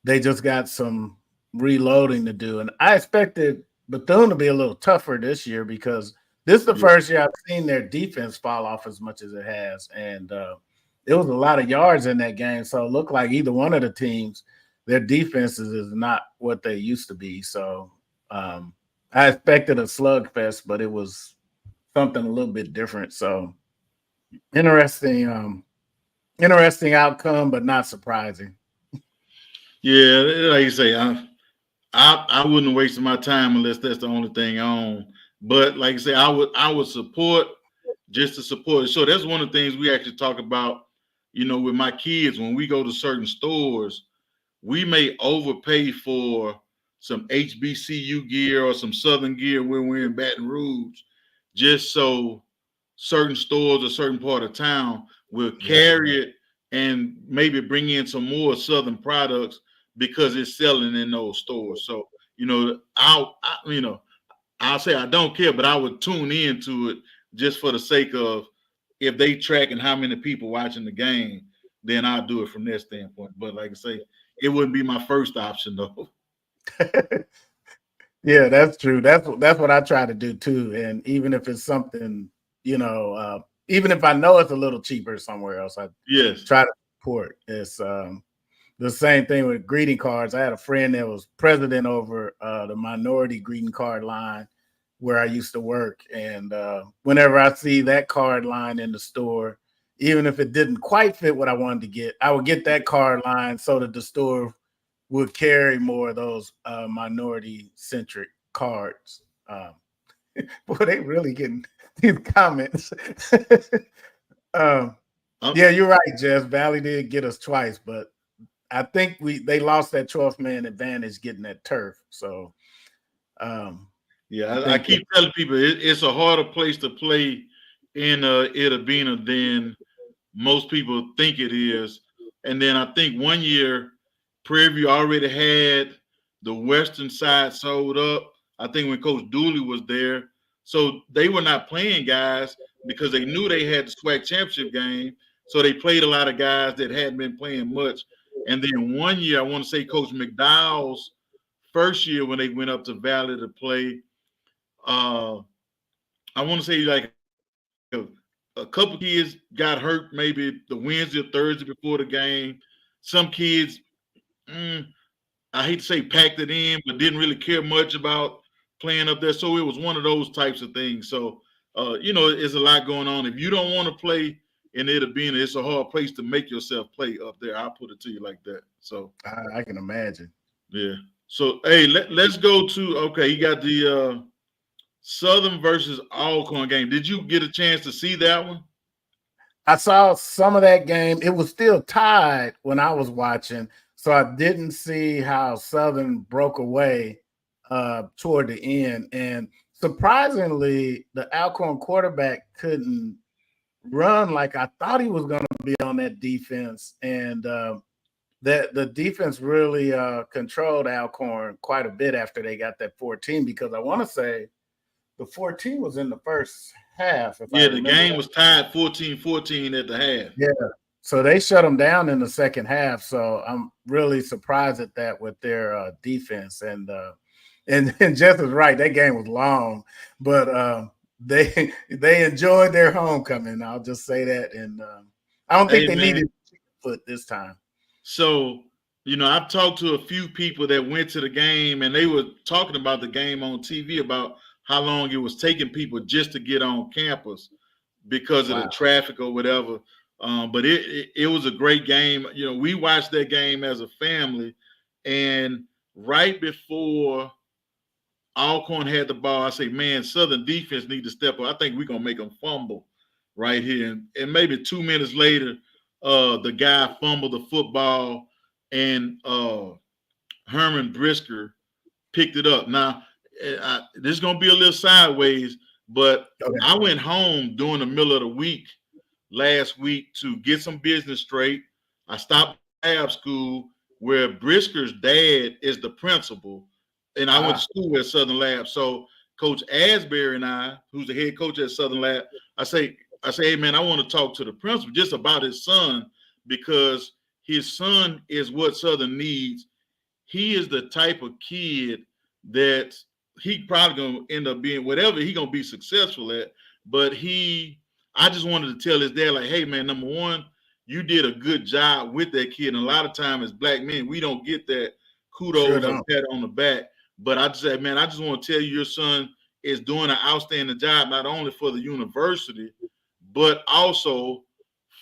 they just got some reloading to do. And I expected Bethune to be a little tougher this year because this is the first year I've seen their defense fall off as much as it has. And there was a lot of yards in that game. So it looked like either one of the teams, their defenses is not what they used to be. So I expected a slugfest, but it was something a little bit different. So interesting outcome, but not surprising. Yeah, like you say, I wouldn't have wasted my time unless that's the only thing on. But like I say, I would support just to support. So that's one of the things we actually talk about, you know, with my kids. When we go to certain stores, we may overpay for some HBCU gear or some Southern gear when we're in Baton Rouge, just so certain stores or certain part of town will carry it and maybe bring in some more Southern products because it's selling in those stores. So, you know, I'll say I don't care, but I would tune into it just for the sake of if they tracking how many people watching the game, then I'll do it from their standpoint. But like I say, it wouldn't be my first option though. Yeah, that's true. That's what I try to do too. And even if it's something, you know, even if I know it's a little cheaper somewhere else, I try to support. It's the same thing with greeting cards. I had a friend that was president over the minority greeting card line where I used to work. And whenever I see that card line in the store, even if it didn't quite fit what I wanted to get, I would get that card line so that the store would carry more of those minority-centric cards. Boy, they really getting these comments. Yeah, you're right, Jess. Valley did get us twice, but I think they lost that 12th man advantage getting that turf. So, I keep telling people it's a harder place to play in Itabena than most people think it is. And then I think one year Prairie View already had the western side sold up. I think when Coach Dooley was there, so they were not playing guys because they knew they had the SWAC championship game. So they played a lot of guys that hadn't been playing much. And then one year, I want to say Coach McDowell's first year when they went up to Valley to play, I want to say like a couple kids got hurt maybe the Wednesday or Thursday before the game. Some kids, I hate to say packed it in, but didn't really care much about playing up there. So it was one of those types of things. So, you know, there's a lot going on. If you don't want to play in Itabena, it's a hard place to make yourself play up there. I'll put it to you like that. So I can imagine. Yeah. So, hey, let's go to, okay, you got the Southern versus Alcorn game. Did you get a chance to see that one? I saw some of that game. It was still tied when I was watching, so I didn't see how Southern broke away toward the end. And surprisingly, the Alcorn quarterback couldn't run like I thought he was going to be on that defense. And that the defense really controlled Alcorn quite a bit after they got that 14, because I want to say the 14 was in the first half. Yeah, the game was tied 14-14 at the half. Yeah. So they shut them down in the second half. So I'm really surprised at that with their defense. And Jeff is right. That game was long, but they enjoyed their homecoming. I'll just say that. And I don't think they needed foot this time. So, I've talked to a few people that went to the game, and they were talking about the game on TV about how long it was taking people just to get on campus because of the traffic or whatever. But it was a great game. We watched that game as a family, and right before Alcorn had the ball, I say, man, Southern defense need to step up. I think we're gonna make them fumble right here. And maybe 2 minutes later, the guy fumbled the football, and Herman Brisker picked it up. Now, this is gonna be a little sideways, but I went home during the middle of the week last week to get some business straight. I stopped at lab school where Brisker's dad is the principal, and I went to school at Southern Lab. So Coach Asbury and I, who's the head coach at Southern Lab, I say, hey man, I want to talk to the principal just about his son, because his son is what Southern needs. He is the type of kid that he probably gonna end up being whatever he gonna be successful at. But I just wanted to tell his dad, like, hey man, number one, you did a good job with that kid. And a lot of times as black men, we don't get that kudos or pat on the back. But I just said, man, I just want to tell you your son is doing an outstanding job, not only for the university, but also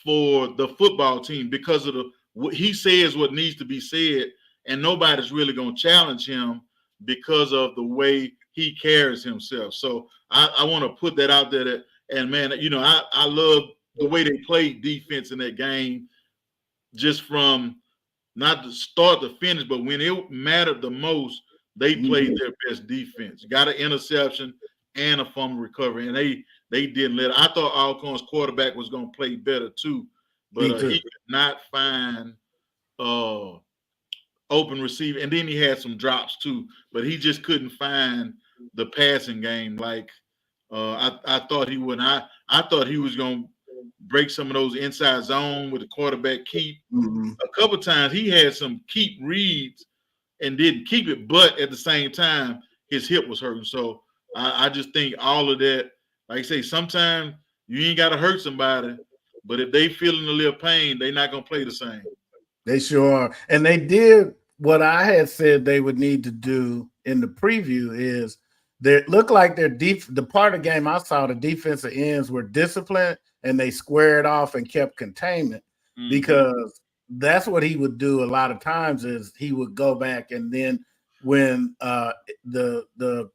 for the football team, because of what he says what needs to be said, and nobody's really going to challenge him because of the way he carries himself. So I want to put that out there. And man, I love the way they played defense in that game, just from not the start to finish, but when it mattered the most, they played their best defense. Got an interception and a fumble recovery, and they didn't let it. I thought Alcorn's quarterback was going to play better too, but he could not find open receiver, and then he had some drops too, but he just couldn't find the passing game like I thought he would. I thought he was going to break some of those inside zone with the quarterback keep. A couple of times he had some keep reads and didn't keep it, but at the same time his hip was hurting. So I just think all of that, like I say, sometimes you ain't got to hurt somebody, but if they feeling a little pain, they're not going to play the same. They sure are. And they did what I had said they would need to do in the preview. Is they looked like the part of the game I saw, the defensive ends were disciplined and they squared off and kept containment, because that's what he would do a lot of times. Is he would go back, and then when the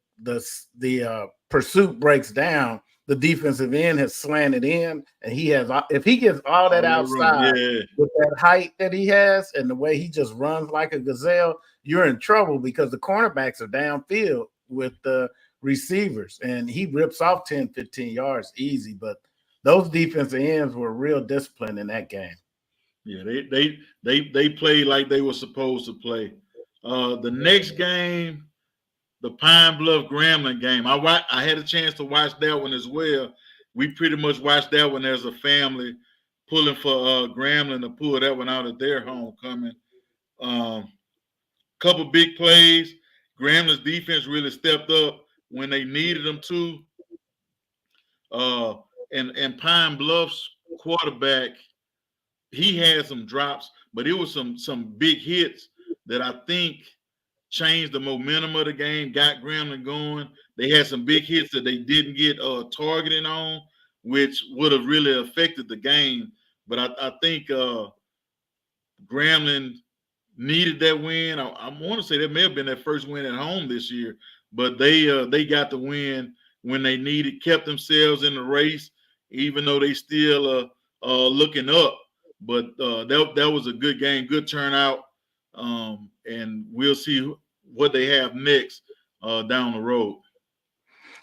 pursuit breaks down, the defensive end has slanted in, and he has, if he gets all that outside with that height that he has and the way he just runs like a gazelle, you're in trouble, because the cornerbacks are downfield with the receivers, and he rips off 10, 15 yards easy. But those defensive ends were real disciplined in that game. Yeah, they played like they were supposed to play. The next game, the Pine Bluff Grambling game, I had a chance to watch that one as well. We pretty much watched that one as a family, pulling for Grambling to pull that one out of their homecoming. Couple big plays. Grambling's defense really stepped up when they needed them to. And Pine Bluff's quarterback, he had some drops, but it was some big hits that I think changed the momentum of the game, got Grambling going. They had some big hits that they didn't get targeting on, which would have really affected the game. But I think Grambling needed that win. I want to say that may have been their first win at home this year, but they got the win when they needed, kept themselves in the race, even though they still looking up. But that was a good game, good turnout, and we'll see what they have next down the road.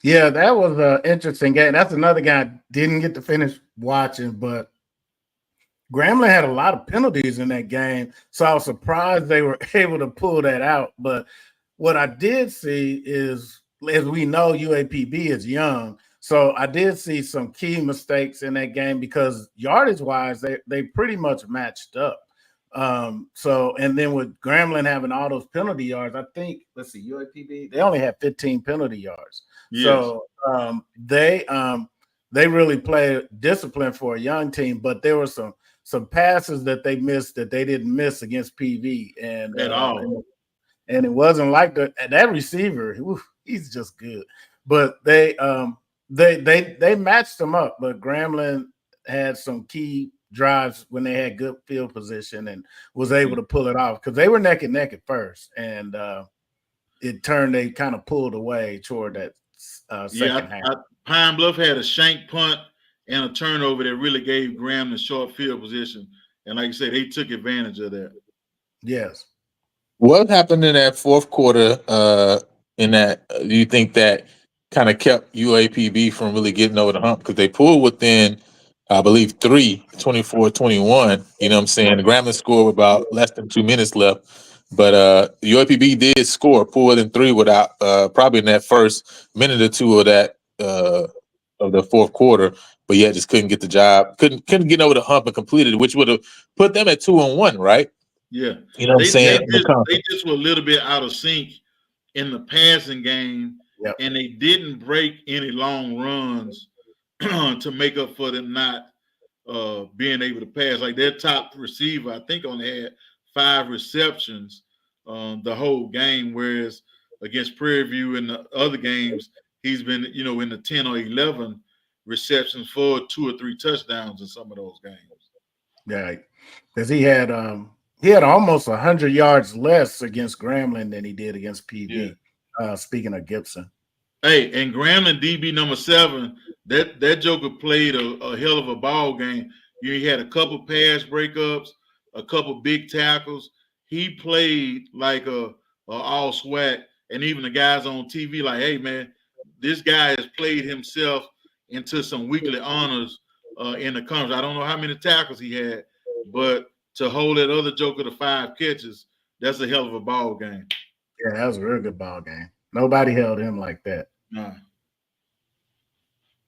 Yeah, that was an interesting game. That's another guy I didn't get to finish watching, but Grambling had a lot of penalties in that game, so I was surprised they were able to pull that out. But what I did see is, as we know, UAPB is young, So I did see some key mistakes in that game because yardage wise, they pretty much matched up. So and then with Grambling having all those penalty yards, I think let's see, UAPB, they only had 15 penalty yards. Yes. So they really played discipline for a young team, but there were some passes that they missed that they didn't miss against PV and At all. and it wasn't like that receiver. He's just good, but they matched them up. But Grambling had some key drives when they had good field position and was able to pull it off because they were neck and neck at first, and it turned. They kind of pulled away toward that second half. Pine Bluff had a shank punt and a turnover that really gave Graham the short field position. And like you said, they took advantage of that. Yes. What happened in that fourth quarter? In that, do you think that kind of kept UAPB from really getting over the hump? Because they pulled within, I believe, 24-21. You know what I'm saying? The Grambling scored with about less than 2 minutes left. But UAPB did score, pull within 3 without probably in that first minute or two of that of the fourth quarter. But yeah, just couldn't get the job, couldn't get over the hump and complete it, which would have put them at 2-1, right? Yeah, you know what I'm saying. They just were a little bit out of sync in the passing game, and they didn't break any long runs to make up for them not being able to pass. Like their top receiver, I think, only had 5 receptions the whole game, whereas against Prairie View and the other games, he's been, in the 10 or 11 receptions for 2 or 3 touchdowns in some of those games. Yeah, because he had almost 100 yards less against Grambling than he did against PV. Yeah. Speaking of Gibson. Hey, and Grambling DB number 7, that joker played a hell of a ball game. He had a couple pass breakups, a couple big tackles. He played like a all swag, and even the guys on TV like, hey man, this guy has played himself into some weekly honors in the conference. I don't know how many tackles he had, but to hold that other joker to 5 catches, that's a hell of a ball game. Yeah, that was a real good ball game. Nobody held him like that. No.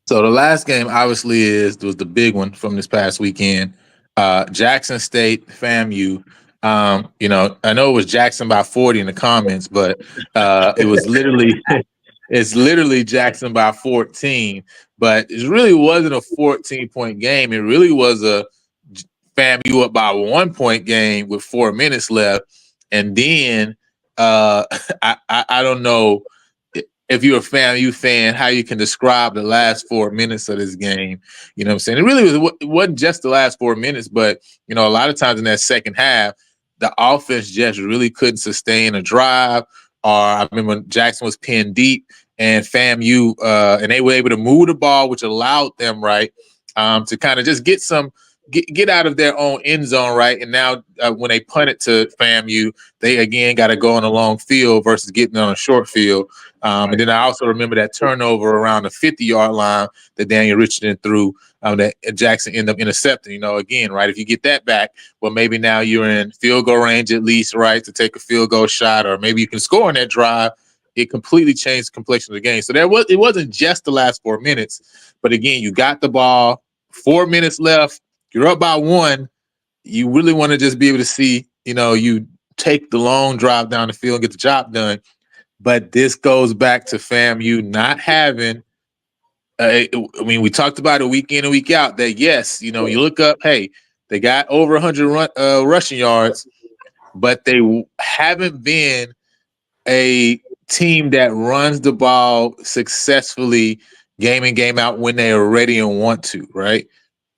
So the last game obviously was the big one from this past weekend. Jackson State, FAMU. I know it was Jackson by 40 in the comments, but it was literally Jackson by 14. But it really wasn't a 14-point game. It really was a FAMU up by 1 point game with 4 minutes left. And then I don't know if you're a FAMU fan, how you can describe the last 4 minutes of this game. You know what I'm saying? It wasn't just the last 4 minutes, but, a lot of times in that second half, the offense just really couldn't sustain a drive. Or I remember when Jackson was pinned deep and FAMU, and they were able to move the ball, which allowed them, to kind of just get out of their own end zone, right? And now when they punt it to FAMU, they again got to go on a long field versus getting on a short field. And then I also remember that turnover around the 50-yard line that Daniel Richardson threw that Jackson ended up intercepting. Again, right? If you get that back, well, maybe now you're in field goal range at least, right, to take a field goal shot, or maybe you can score on that drive. It completely changed the complexion of the game. So it wasn't just the last 4 minutes, but again, you got the ball, 4 minutes left. You're up by 1. You really want to just be able to see, you take the long drive down the field and get the job done. But this goes back to FAMU not having. We talked about it week in and week out that yes, you look up, hey, they got over 100 rushing yards, but they haven't been a team that runs the ball successfully game in, game out when they are ready and want to, right?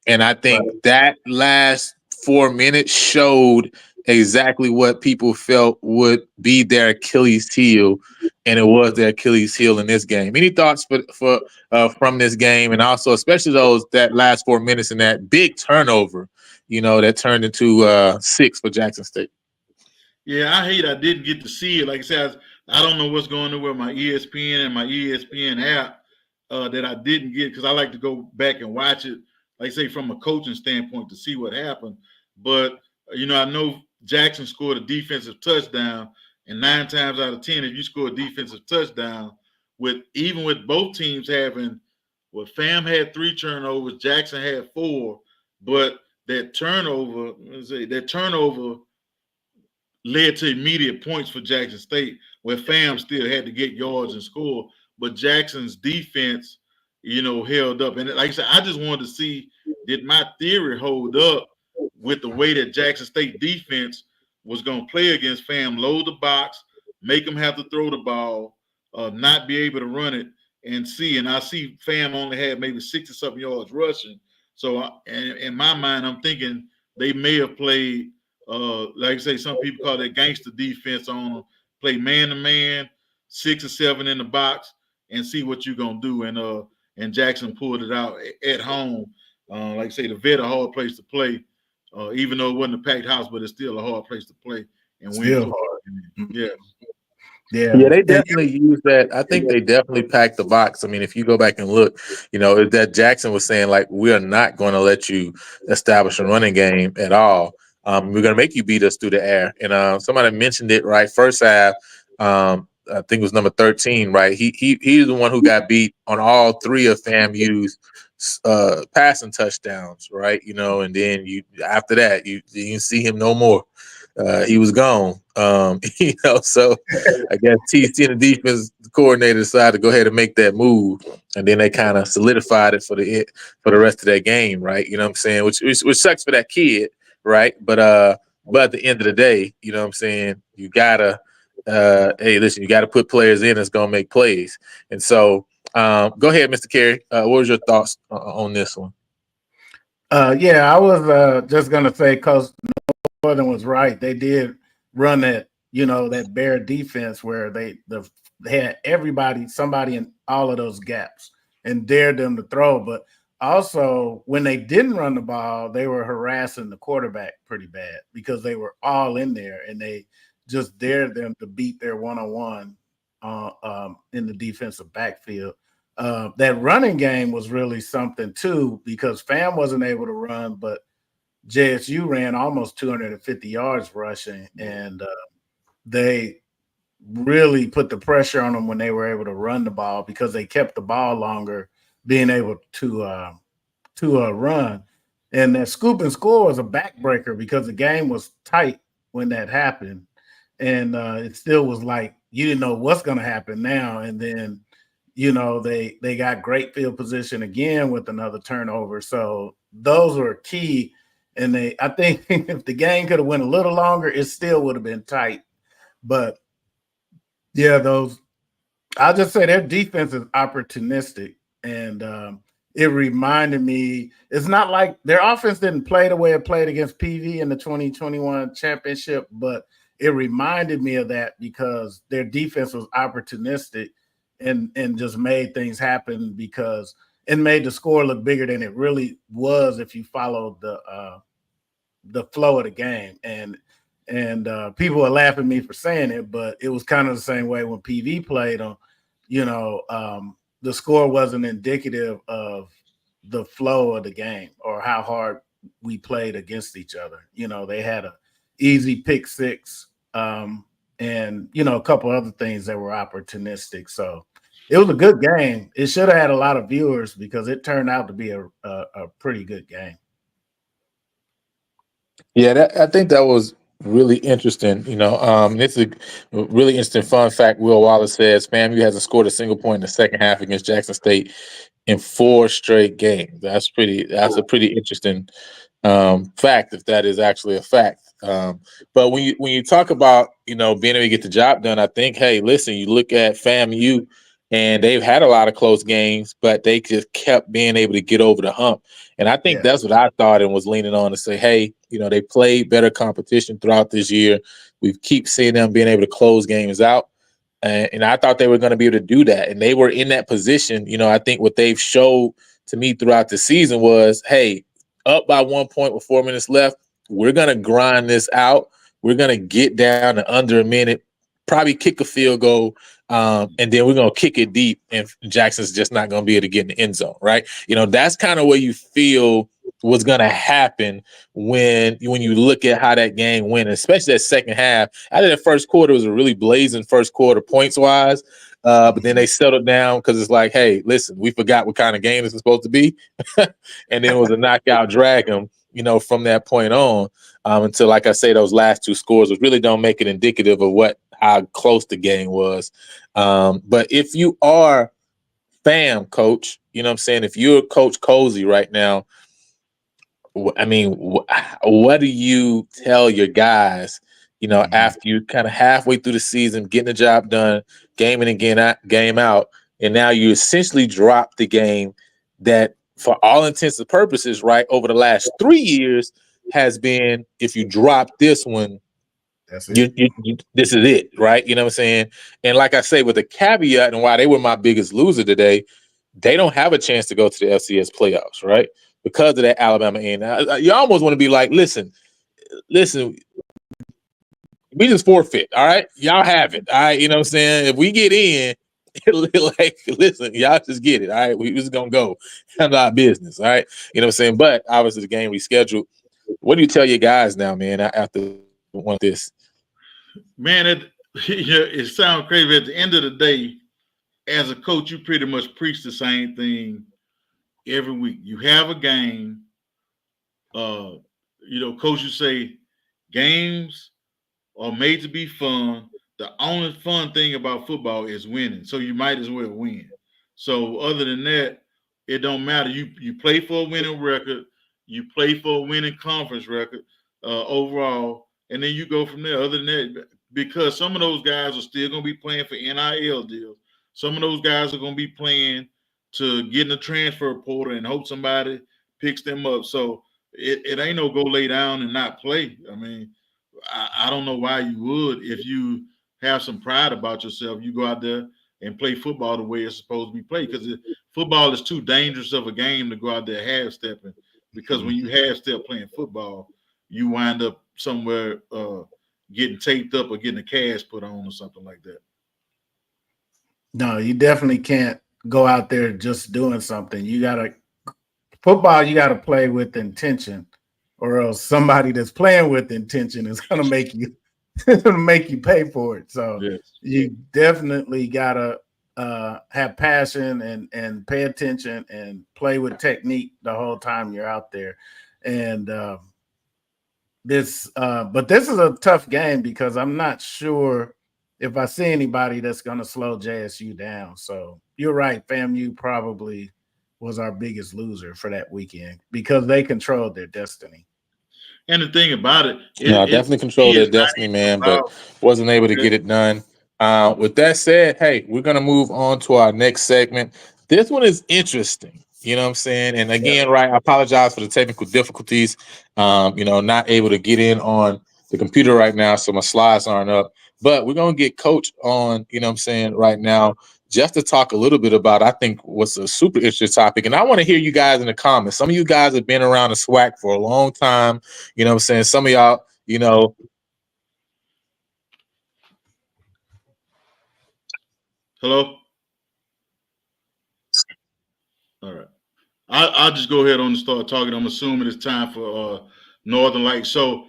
And I think that last 4 minutes showed exactly what people felt would be their Achilles heel, and it was their Achilles heel in this game. Any thoughts for from this game, and also especially that last 4 minutes and that big turnover, that turned into 6 for Jackson State? Yeah, I didn't get to see it. Like I said, I don't know what's going on with my ESPN and my ESPN app that I didn't get because I like to go back and watch it, like say from a coaching standpoint to see what happened. But I know Jackson scored a defensive touchdown, and 9 times out of 10, if you score a defensive touchdown, with both teams having Well, FAM had 3 turnovers, Jackson had 4, but that turnover led to immediate points for Jackson State, where FAM still had to get yards and score. But Jackson's defense, held up. And like I said, I just wanted to see, did my theory hold up with the way that Jackson State defense was going to play against FAM, load the box, make them have to throw the ball, not be able to run it, and see. And I see FAM only had maybe 60-something yards rushing. So in my mind, I'm thinking they may have played, like I say, some people call that gangster defense on them, play man-to-man, 6 or 7 in the box, and see what you're going to do. And Jackson pulled it out at home. Like I say, the Vet, a hard place to play, even though it wasn't a packed house, but it's still a hard place to play. And still hard. Yeah. Yeah, they definitely use that. I think they definitely packed the box. I mean, if you go back and look, that Jackson was saying, like, we are not going to let you establish a running game at all. We're going to make you beat us through the air. And somebody mentioned it, right? First half, I think it was number 13, right? He's the one who got beat on all 3 of FAMU's passing touchdowns, right? And then after that, you didn't see him no more. He was gone. So I guess TC and the defense coordinator decided to go ahead and make that move, and then they kind of solidified it for the rest of that game, right? You know what I'm saying? Which sucks for that kid, right? But at the end of the day, you know what I'm saying? You gotta, hey, listen, you gotta put players in that's gonna make plays. And so, go ahead, Mr. Carey. What was your thoughts on this one? Yeah, I was just gonna say, because Northern was right. They did run that, that bear defense where they had somebody in all of those gaps and dared them to throw. But also, when they didn't run the ball, they were harassing the quarterback pretty bad because they were all in there and they just dared them to beat their one-on-one in the defensive backfield. That running game was really something too, because FAM wasn't able to run, but JSU ran almost 250 yards rushing, and they really put the pressure on them when they were able to run the ball because they kept the ball longer, being able to run. And that scoop and score was a backbreaker because the game was tight when that happened, and it still was like you didn't know what's going to happen now. And then they got great field position again with another turnover. So those were key. And I think if the game could have went a little longer, it still would have been tight. But yeah, I'll just say their defense is opportunistic. And it reminded me, it's not like their offense didn't play the way it played against PV in the 2021 championship, but it reminded me of that because their defense was opportunistic and just made things happen because it made the score look bigger than it really was if you followed the flow of the game. And people are laughing at me for saying it, but it was kind of the same way when PV played them. The score wasn't indicative of the flow of the game or how hard we played against each other. They had a easy pick 6 and a couple other things that were opportunistic. So it was a good game. It should have had a lot of viewers because it turned out to be a pretty good game. Yeah, I think that was really interesting. It's a really interesting fun fact. Will Wallace says FAMU hasn't scored a single point in the second half against Jackson State in 4 straight games. That's a pretty interesting fact, if that is actually a fact. But when you talk about being able to get the job done, I think, hey, listen, you look at FAMU. And they've had a lot of close games, but they just kept being able to get over the hump. And I think that's what I thought and was leaning on to say, hey, they played better competition throughout this year. We keep seeing them being able to close games out. And I thought they were going to be able to do that. And they were in that position. I think what they've showed to me throughout the season was, hey, up by 1 point with 4 minutes left, we're going to grind this out. We're going to get down to under a minute, probably kick a field goal. And then we're going to kick it deep and Jackson's just not going to be able to get in the end zone, right? That's kind of where you feel was going to happen when you look at how that game went, especially that second half. I think the first quarter was a really blazing first quarter points wise, but then they settled down because it's like, hey, listen, we forgot what kind of game this is supposed to be, and then it was a knockout drag 'em, from that point on until, like I say, those last two scores, which really don't make it indicative of how close the game was. But if you are FAM coach, if you're Coach Cozy right now, what do you tell your guys, after you kind of halfway through the season, getting the job done, game in and game out, and now you essentially drop the game that, for all intents and purposes, right, over the last 3 years has been, if you drop this one, that's it. This is it, right? You know what I'm saying? And like I say, with a caveat, and why they were my biggest loser today, they don't have a chance to go to the FCS playoffs, right? Because of that Alabama end. You almost want to be like, listen, we just forfeit, all right? Y'all have it, all right? You know what I'm saying? If we get in, like, listen, y'all just get it, all right? We just going to go. Handle our business, all right? You know what I'm saying? But obviously the game rescheduled. What do you tell your guys now, man, after one of this? Man, it sounds crazy. At the end of the day, as a coach, you pretty much preach the same thing every week. You have a game. Coaches say games are made to be fun. The only fun thing about football is winning, so you might as well win. So other than that, it don't matter. You play for a winning record. You play for a winning conference record overall, and then you go from there. Other than that, because some of those guys are still going to be playing for NIL deals. Some of those guys are going to be playing to get in the transfer portal and hope somebody picks them up. So it ain't no go lay down and not play. I mean, I don't know why you would. If you have some pride about yourself, you go out there and play football the way it's supposed to be played, because football is too dangerous of a game to go out there half-stepping, because when you half-step playing football, you wind up somewhere getting taped up or getting a cast put on or something like that. No, you definitely can't go out there just doing something. Football, you got to play with intention, or else somebody that's playing with intention is going to make you pay for it. So yes. You definitely got to have passion and pay attention and play with technique the whole time you're out there. And but this is a tough game, because I'm not sure if I see anybody that's going to slow JSU down. So you're right. FAMU probably was our biggest loser for that weekend, because they controlled their destiny. And the thing about it, definitely controlled their destiny, man, but wasn't able to get it done. With that said, hey, we're going to move on to our next segment. This one is interesting. You know what I'm saying? And again, right, I apologize for the technical difficulties. Not able to get in on the computer right now, so my slides aren't up. But we're going to get Coach on, right now, just to talk a little bit about, I think, what's a super interesting topic. And I want to hear you guys in the comments. Some of you guys have been around the SWAC for a long time. You know what I'm saying? Some of y'all, Hello? All right. I'll just go ahead on and start talking. I'm assuming it's time for Northern Lights. So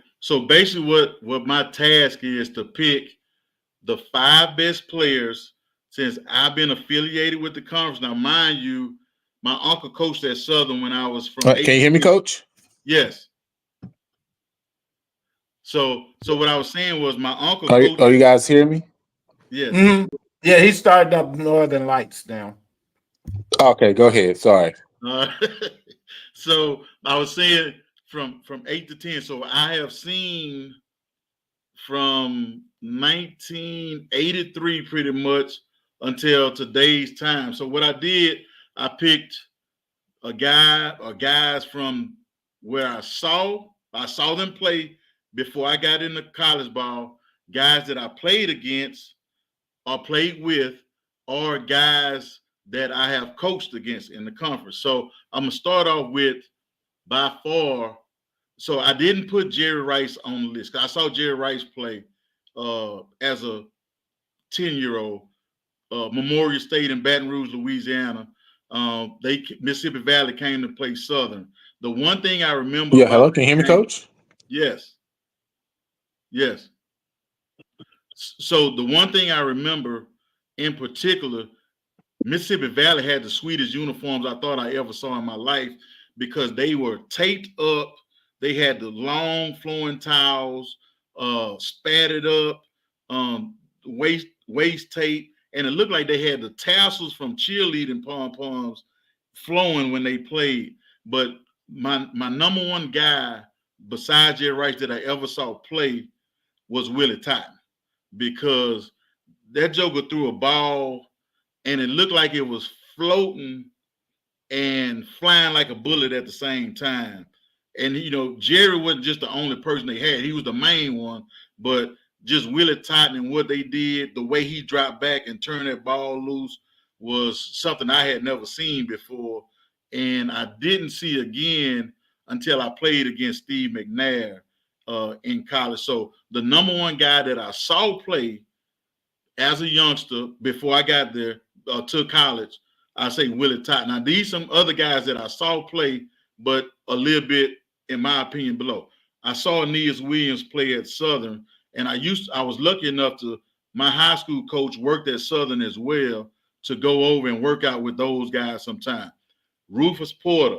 basically what my task is to pick the 5 best players since I've been affiliated with the conference. Now, mind you, my uncle coached at Southern when I was from. Can you hear me, Coach? Yes. So what I was saying was my uncle. Are you guys hearing me? Yes. Mm-hmm. Yeah, he started up Northern Lights now. Okay, go ahead. Sorry. So I was saying from 8 to 10. So I have seen from 1983 pretty much until today's time. So what I did, I picked a guy or guys from where I saw them play before I got into college ball, guys that I played against or played with, or guys that I have coached against in the conference. So I'm going to start off with, by far, so I didn't put Jerry Rice on the list. I saw Jerry Rice play as a 10-year-old, Memorial State in Baton Rouge, Louisiana. Mississippi Valley came to play Southern. The one thing I remember. Yeah, hello. Can you hear me, Coach? Yes. Yes. So the one thing I remember in particular, Mississippi Valley had the sweetest uniforms I thought I ever saw in my life because they were taped up. They had the long flowing towels, spatted up, waist tape, and it looked like they had the tassels from cheerleading pom-poms flowing when they played. But my number one guy besides Jerry Rice that I ever saw play was Willie Totten, because that joker threw a ball and it looked like it was floating and flying like a bullet at the same time. And, you know, Jerry wasn't just the only person they had. He was the main one, but just Willie Totten and what they did, the way he dropped back and turned that ball loose was something I had never seen before. And I didn't see again until I played against Steve McNair in college. So the number one guy that I saw play as a youngster before I got there to college, I say Willie Totten. Now, these some other guys that I saw play, but a little bit, in my opinion, below. I saw Aeneas Williams play at Southern, and I was lucky enough to, my high school coach worked at Southern as well, to go over and work out with those guys sometime. Rufus Porter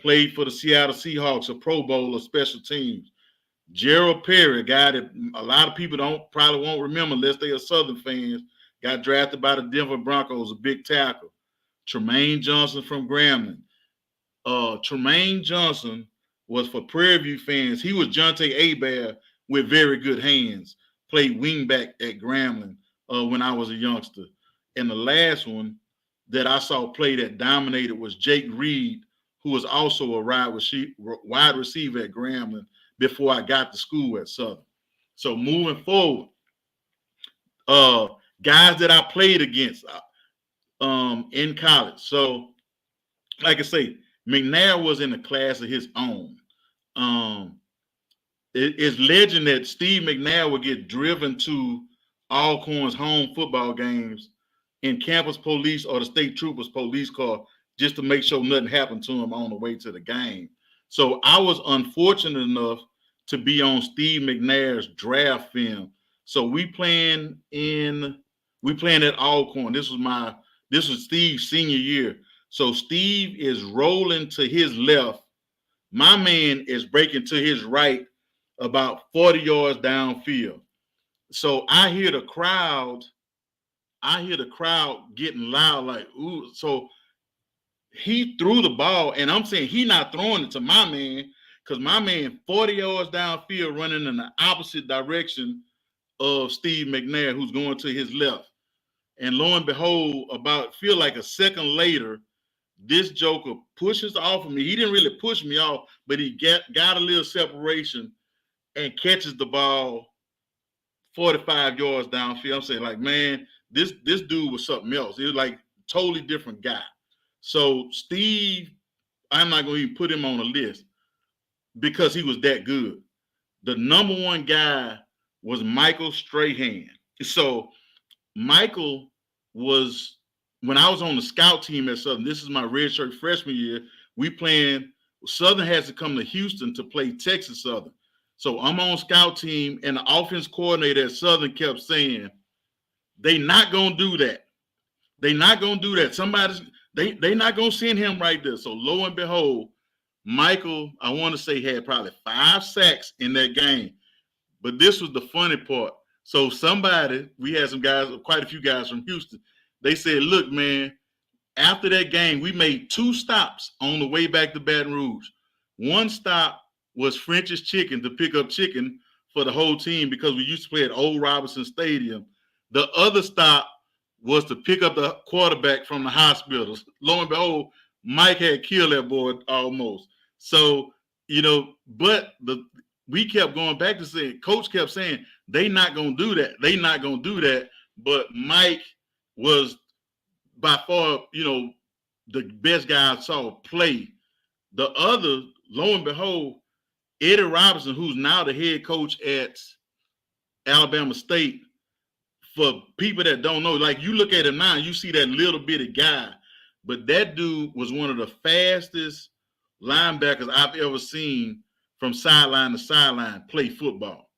played for the Seattle Seahawks, a Pro Bowl of special teams. Gerald Perry, a guy that a lot of people probably won't remember unless they are Southern fans, got drafted by the Denver Broncos, a big tackle. Tremaine Johnson from Grambling. Tremaine Johnson was, for Prairie View fans, he was Jonte Abear with very good hands. Played wingback at Grambling when I was a youngster. And the last one that I saw play that dominated was Jake Reed, who was also a wide receiver at Grambling before I got to school at Southern. So moving forward, guys that I played against in college. So, like I say, McNair was in a class of his own. It's legend that Steve McNair would get driven to Alcorn's home football games in campus police or the state troopers police car just to make sure nothing happened to him on the way to the game. So I was unfortunate enough to be on Steve McNair's draft film. So we playing at Alcorn. This was Steve's senior year. So Steve is rolling to his left. My man is breaking to his right about 40 yards downfield. So I hear the crowd getting loud, like, ooh. So he threw the ball, and I'm saying he not throwing it to my man, because my man 40 yards downfield running in the opposite direction of Steve McNair, who's going to his left. And lo and behold, feel like a second later, this joker pushes off of me. He didn't really push me off, but he got a little separation and catches the ball 45 yards downfield. I'm saying, like, man, this dude was something else. He was like totally different guy. So Steve, I'm not going to even put him on a list because he was that good. The number one guy was Michael Strahan. So Michael was, when I was on the scout team at Southern, this is my redshirt freshman year, Southern has to come to Houston to play Texas Southern. So I'm on scout team, and the offense coordinator at Southern kept saying, they not going to do that. They not going to do that. They not going to send him right there. So lo and behold, Michael, I want to say, had probably 5 sacks in that game. But this was the funny part. So we had some guys, quite a few guys from Houston. They said, look, man, after that game, we made 2 stops on the way back to Baton Rouge. One stop was French's Chicken, to pick up chicken for the whole team, because we used to play at Old Robinson Stadium. The other stop was to pick up the quarterback from the hospital. Lo and behold, Mike had killed that boy almost. So, you know, but we kept going back to saying, Coach kept saying, they not going to do that. They not going to do that. But Mike was by far, you know, the best guy I saw play. The other, lo and behold, Eddie Robinson, who's now the head coach at Alabama State, for people that don't know, like, you look at him now, you see that little bitty guy, but that dude was one of the fastest, linebackers I've ever seen from sideline to sideline play football.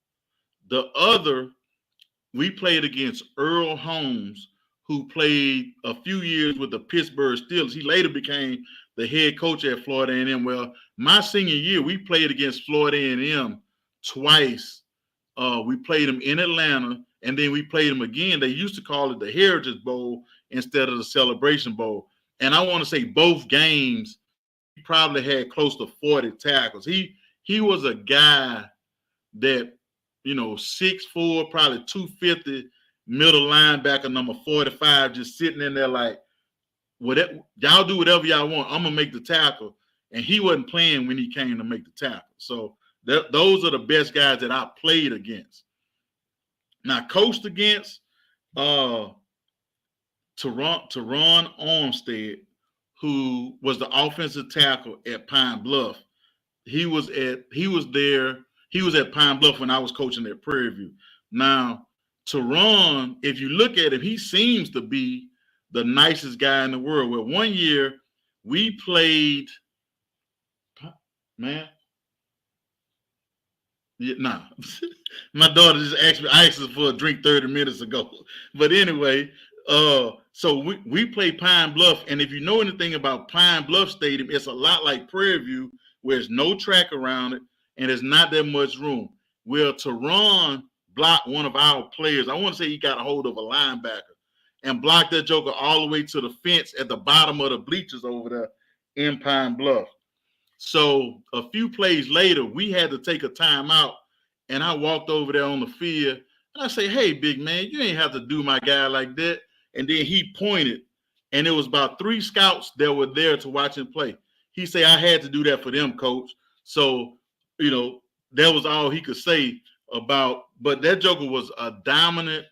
The other, we played against Earl Holmes, who played a few years with the Pittsburgh Steelers. He later became the head coach at Florida A&M. Well, my senior year, we played against Florida A&M twice. We played them in Atlanta, and then we played them again. They used to call it the Heritage Bowl instead of the Celebration Bowl. And I want to say both games, he probably had close to 40 tackles. He was a guy that, 6'4", probably 250, middle linebacker, number 45, just sitting in there like, whatever, y'all do whatever y'all want. I'm gonna make the tackle. And he wasn't playing when he came to make the tackle. So those are the best guys that I played against. Now, coached against Teron Armstead, who was the offensive tackle at Pine Bluff. He was at Pine Bluff when I was coaching at Prairie View. Now, Teron, if you look at him, he seems to be the nicest guy in the world. Well, one year we played, my daughter just asked me, I asked her for a drink 30 minutes ago. But anyway, so we play Pine Bluff, and if you know anything about Pine Bluff Stadium, it's a lot like Prairie View, where there's no track around it, and there's not that much room. Well, Teron blocked one of our players. I want to say he got a hold of a linebacker and blocked that joker all the way to the fence at the bottom of the bleachers over there in Pine Bluff. So a few plays later, we had to take a timeout, and I walked over there on the field, and I say, hey, big man, you ain't have to do my guy like that. And then he pointed, and it was about 3 scouts that were there to watch him play. He said, I had to do that for them, coach. So, that was all he could say about, but that joker was a dominant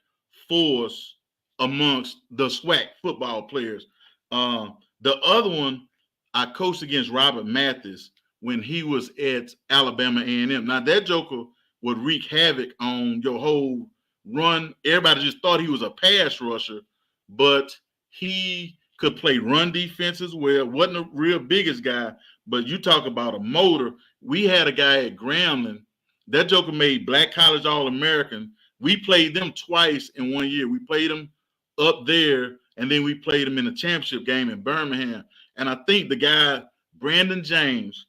force amongst the SWAC football players. The other one, I coached against Robert Mathis when he was at Alabama A&M. Now, that joker would wreak havoc on your whole run. Everybody just thought he was a pass rusher, but he could play run defense as well. Wasn't a real biggest guy, but you talk about a motor. We had a guy at Grambling. That joker made Black College All-American. We played them twice in one year. We played them up there, and then we played them in the championship game in Birmingham. And I think the guy, Brandon James,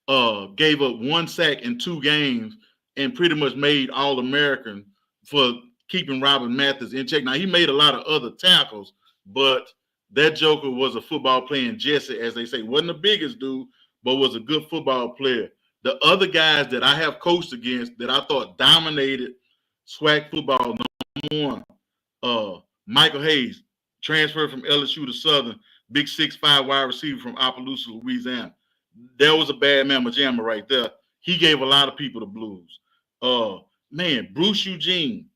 gave up 1 sack in 2 games and pretty much made All-American for keeping Robert Mathis in check. Now, he made a lot of other tackles, but that joker was a football playing Jesse, as they say. Wasn't the biggest dude, but was a good football player. The other guys that I have coached against that I thought dominated SWAC football, number one, Michael Hayes, transferred from LSU to Southern, big 6'5" wide receiver from Opelousas, Louisiana. There was a bad mamma jamma right there. He gave a lot of people the blues. Bruce Eugene,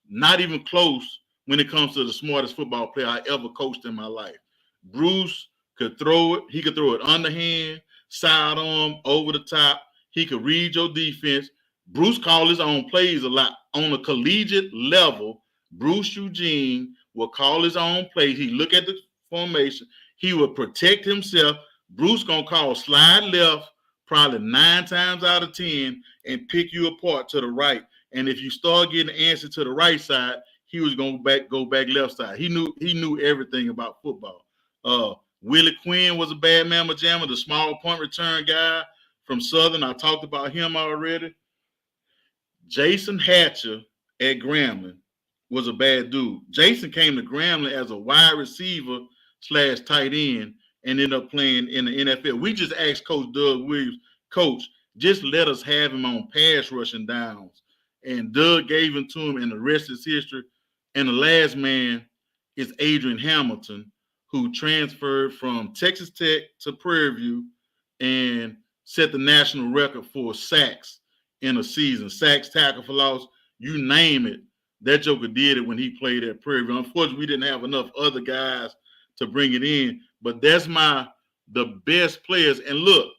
not even close when it comes to the smartest football player I ever coached in my life. Bruce could throw it. He could throw it underhand, sidearm, over the top. He could read your defense. Bruce called his own plays a lot. On a collegiate level, Bruce Eugene will call his own plays. He look at the formation. He would protect himself. Bruce going to call slide left probably 9 times out of 10 and pick you apart to the right. And if you start getting the answer to the right side, he was going to go back left side. He knew everything about football. Willie Quinn was a bad mamma jamma, the small punt return guy from Southern. I talked about him already. Jason Hatcher at Grambling was a bad dude. Jason came to Grambling as a wide receiver / tight end and ended up playing in the NFL. We just asked Coach Doug Williams, Coach, just let us have him on pass rushing downs. And Doug gave him to him, and the rest is history. And the last man is Adrian Hamilton, who transferred from Texas Tech to Prairie View and set the national record for sacks in a season. Sacks, tackle for loss, you name it. That joker did it when he played at Prairie View. Unfortunately, we didn't have enough other guys to bring it in, but that's the best players. And look,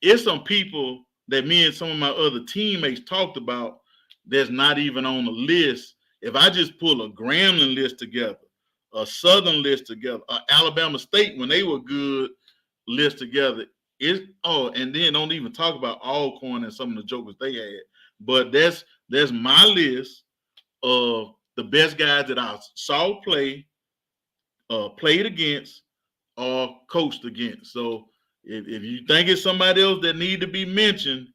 it's some people that me and some of my other teammates talked about that's not even on the list. If I just pull a Grambling list together, a Southern list together, a Alabama State when they were good list together, and then don't even talk about Alcorn and some of the jokers they had. But that's my list of the best guys that I saw play, played against, or coached against. So if you think it's somebody else that need to be mentioned,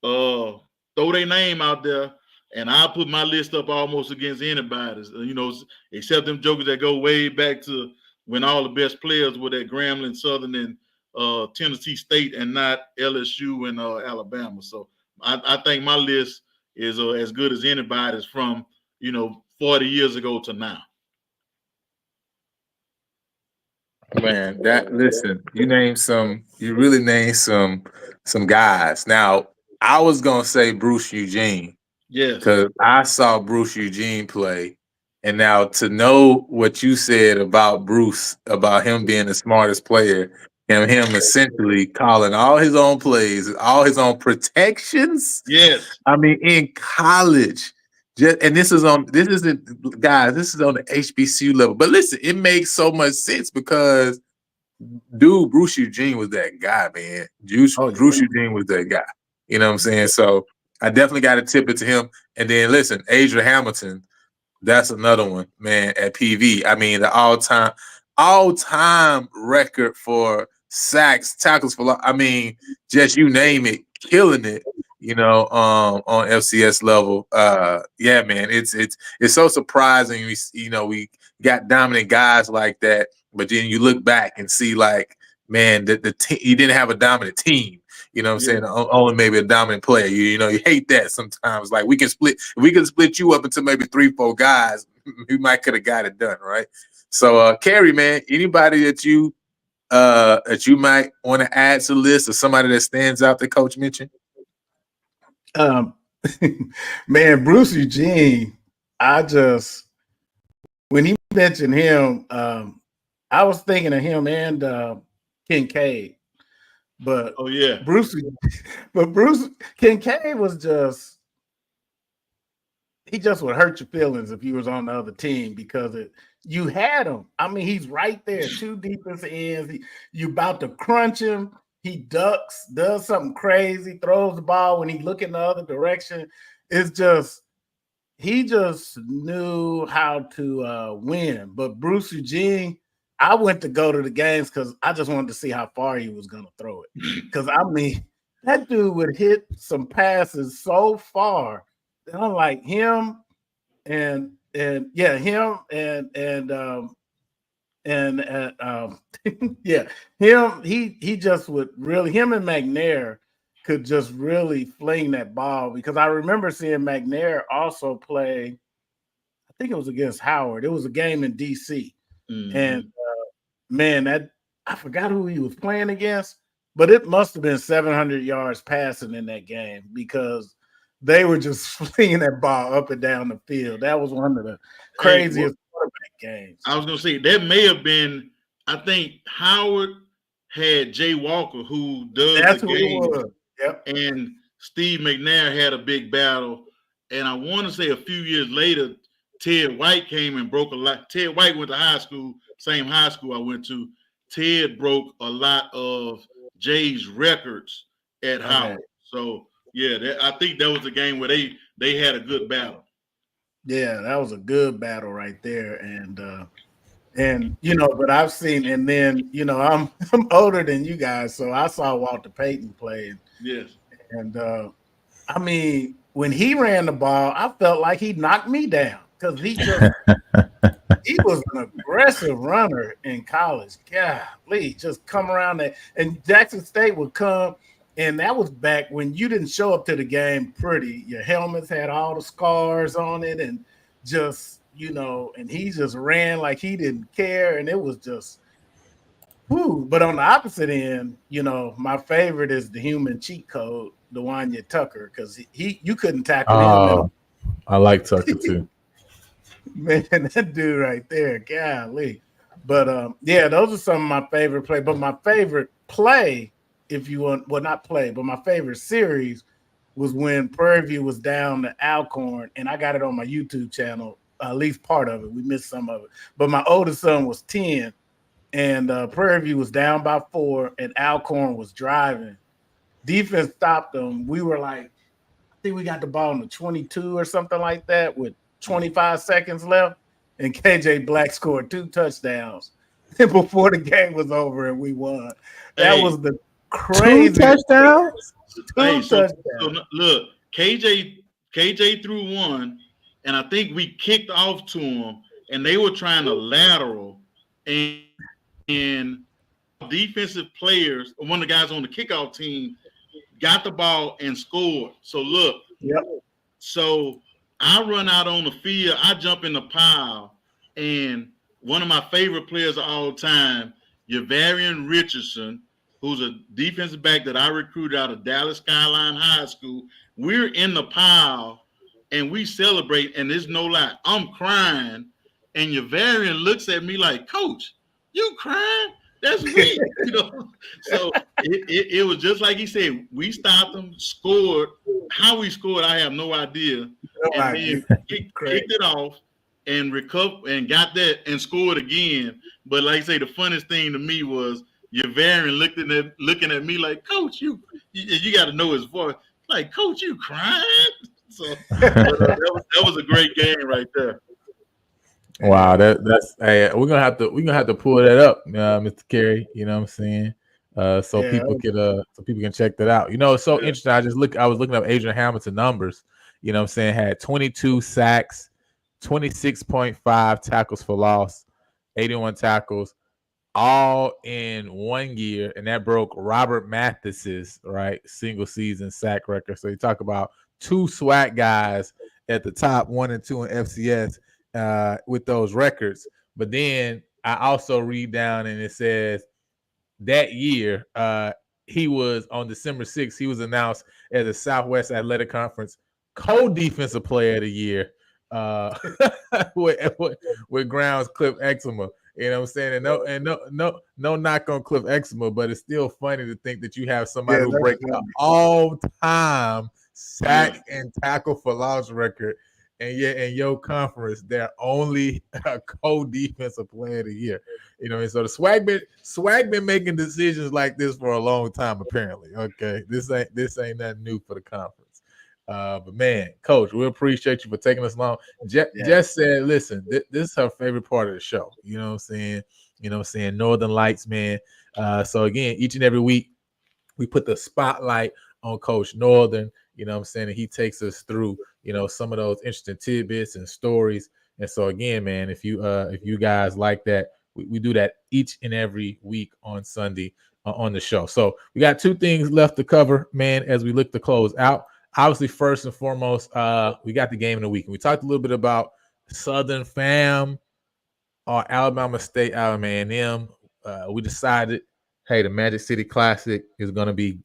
throw their name out there, and I'll put my list up almost against anybody's. Except them jokers that go way back to when all the best players were at Grambling, Southern, and Tennessee State, and not LSU and Alabama. So I think my list is as good as anybody's from 40 years ago to now. Man, you really named some guys. Now, I was gonna say Bruce Eugene. Yes. Because I saw Bruce Eugene play. And now to know what you said about Bruce, about him being the smartest player, and him essentially calling all his own plays, all his own protections. Yes. I mean, in college. This is on the HBCU level. But listen, it makes so much sense because, dude, Bruce Eugene was that guy, man. Bruce Eugene was that guy. You know what I'm saying? So I definitely got to tip it to him. And then listen, Adrian Hamilton, that's another one, man, at PV. I mean, the all-time record for sacks, tackles for, just you name it, killing it. On FCS level. Yeah, man, it's so surprising. We got dominant guys like that, but then you look back and see, like, man, the you didn't have a dominant team. You know what I'm saying? Only maybe a dominant player. You hate that sometimes. Like, we can split you up into maybe 3-4 guys. We might could have got it done, right? So, Kerry, man, anybody that you might want to add to the list, or somebody that stands out that Coach mentioned? Man, Bruce Eugene, when he mentioned him, I was thinking of him and Kincaid. But Bruce Kincaid was he just would hurt your feelings if he was on the other team, because you had him. I mean, he's right there, 2 defensive ends. You about to crunch him. He ducks, does something crazy, throws the ball when he look in the other direction. It's just, he just knew how to win. But Bruce Eugene, I went to go to the games because I just wanted to see how far he was going to throw it. Because, that dude would hit some passes so far. And I'm like, him and him he just would really, him and McNair could just really fling that ball, because I remember seeing McNair also play, I think it was against Howard. It was a game in DC. Mm-hmm. And man, I forgot who he was playing against, but it must have been 700 yards passing in that game, because they were just flinging that ball up and down the field. That was one of the craziest quarterback games. I was going to say, that may have been, I think Howard had Jay Walker, who does That's the who game. it was. Yep. And Steve McNair had a big battle. And I want to say a few years later, Ted White came and broke a lot. Ted White went to high school, same high school I went to. Ted broke a lot of Jay's records at Howard. So, yeah, I think that was a game where they had a good battle. Yeah, that was a good battle right there. And but I've seen, and then, I'm older than you guys, so I saw Walter Payton play. Yes. And when he ran the ball, I felt like he knocked me down, because he was an aggressive runner in college. Golly, just come around there. And Jackson State would come, and that was back when you didn't show up to the game pretty. Your helmets had all the scars on it, and just, and he just ran like he didn't care, and it was just, whoo. But on the opposite end, my favorite is the human cheat code, DeWanya Tucker, because you couldn't tackle him. I like Tucker too. Man, that dude right there, golly. But those are some of my favorite plays. But my favorite play, if you want, well, not play, but my favorite series was when Prairie View was down to Alcorn, and I got it on my YouTube channel, at least part of it. We missed some of it. But my oldest son was 10, and Prairie View was down by 4, and Alcorn was driving. Defense stopped them. We were like, I think we got the ball in the 22 or something like that with 25 seconds left, and KJ Black scored 2 touchdowns before the game was over, and we won. That was the crazy 2 touchdowns. So look, KJ threw 1, and I think we kicked off to him, and they were trying to lateral, and defensive players, one of the guys on the kickoff team, got the ball and scored. So look, so I run out on the field, I jump in the pile, and one of my favorite players of all time, Yavarian Richardson, who's a defensive back that I recruited out of Dallas Skyline High School. We're in the pile and we celebrate, and there's no lie, I'm crying, and Yavarian looks at me like, Coach, you crying? That's weak, So it was just like he said. We stopped them, scored. How we scored, I have no idea. And then kicked it off and recovered and got that and scored again. But like I say, the funniest thing to me was Yavarian looking at me like, Coach, you got to know his voice. Like, Coach, you crying? So that was a great game right there. Wow, that's hey, we're gonna have to pull that up, Mr. Carey. You know what I'm saying? So people can check that out. It's so interesting. I was looking up Adrian Hamilton numbers. You know what I'm saying? Had 22 sacks, 26.5 tackles for loss, 81 tackles, all in 1 year, and that broke Robert Mathis's single season sack record. So you talk about 2 SWAT guys at the top 1 and 2 in FCS. With those records. But then I also read down and it says that year he was on December 6th, he was announced as the Southwest Athletic Conference co-defensive player of the year with grounds Cliff Exuma. You know what I'm saying? And no knock on Cliff Exuma, but it's still funny to think that you have somebody who breaks the all-time sack and tackle for loss record. And yet in your conference, they're only a co-defensive player of the year. And so the swag been making decisions like this for a long time, apparently. Okay. This ain't nothing new for the conference. But man, Coach, we appreciate you for taking us along. Jess said, listen, this is her favorite part of the show. You know what I'm saying? Northern Lights, man. So again, each and every week we put the spotlight on Coach Northern. You know what I'm saying? And he takes us through, some of those interesting tidbits and stories. And so again, man, if you guys like that, we do that each and every week on Sunday on the show. So we got 2 things left to cover, man, as we look to close out. Obviously, first and foremost, we got the game of the week. And we talked a little bit about Southern Fam or Alabama State, Alabama A&M. We decided, hey, the Magic City Classic is going to be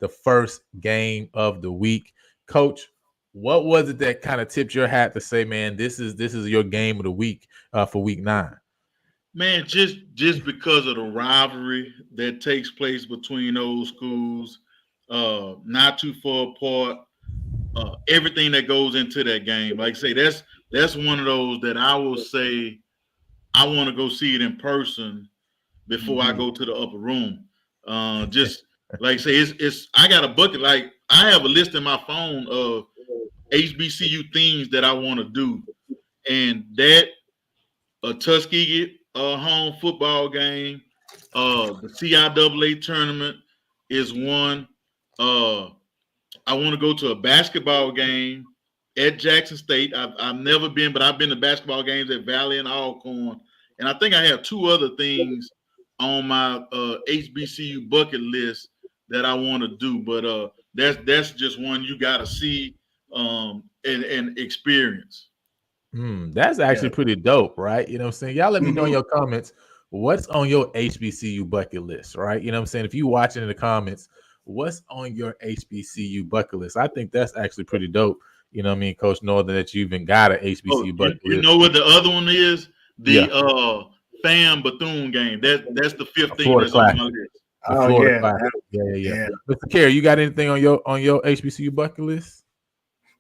the first game of the week. Coach, what was it that kind of tipped your hat to say, man, this is your game of the week for week 9? Man, just because of the rivalry that takes place between those schools, not too far apart, everything that goes into that game. Like I say, that's one of those that I will say I want to go see it in person before I go to the upper room. Just like I say, it's I got a bucket. Like I have a list in my phone of HBCU things that I want to do, and that a Tuskegee home football game, the CIAA tournament is one. I want to go to a basketball game at Jackson State. I've never been, but I've been to basketball games at Valley and Alcorn, and I think I have 2 other things on my HBCU bucket list that I want to do. But that's just one you got to see and experience. That's actually pretty dope, right? You know what I'm saying? Y'all let me know in your comments what's on your HBCU bucket list, right? You know what I'm saying? If you watching in the comments, what's on your HBCU bucket list? I think that's actually pretty dope. You know what I mean, Coach Northern, that you even got an HBCU bucket list. You know what the other one is? The FAM Bethune game. That's the 5th thing that's on my list. Yeah. Mr. Carey, you got anything on your HBCU bucket list?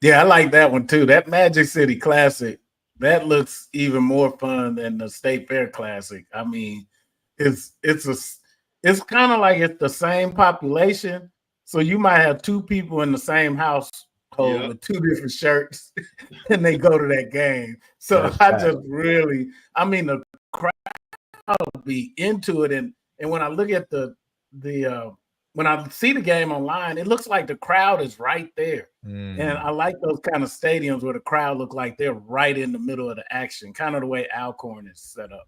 Yeah, I like that one too. That Magic City Classic, that looks even more fun than the State Fair Classic. I mean, it's kind of like it's the same population. So you might have two people in the same household with two different shirts, and they go to that game. So I just really, the crowd will be into it, and when I look at the when I see the game online, it looks like the crowd is right there. And I like those kind of stadiums where the crowd look like they're right in the middle of the action, kind of the way Alcorn is set up.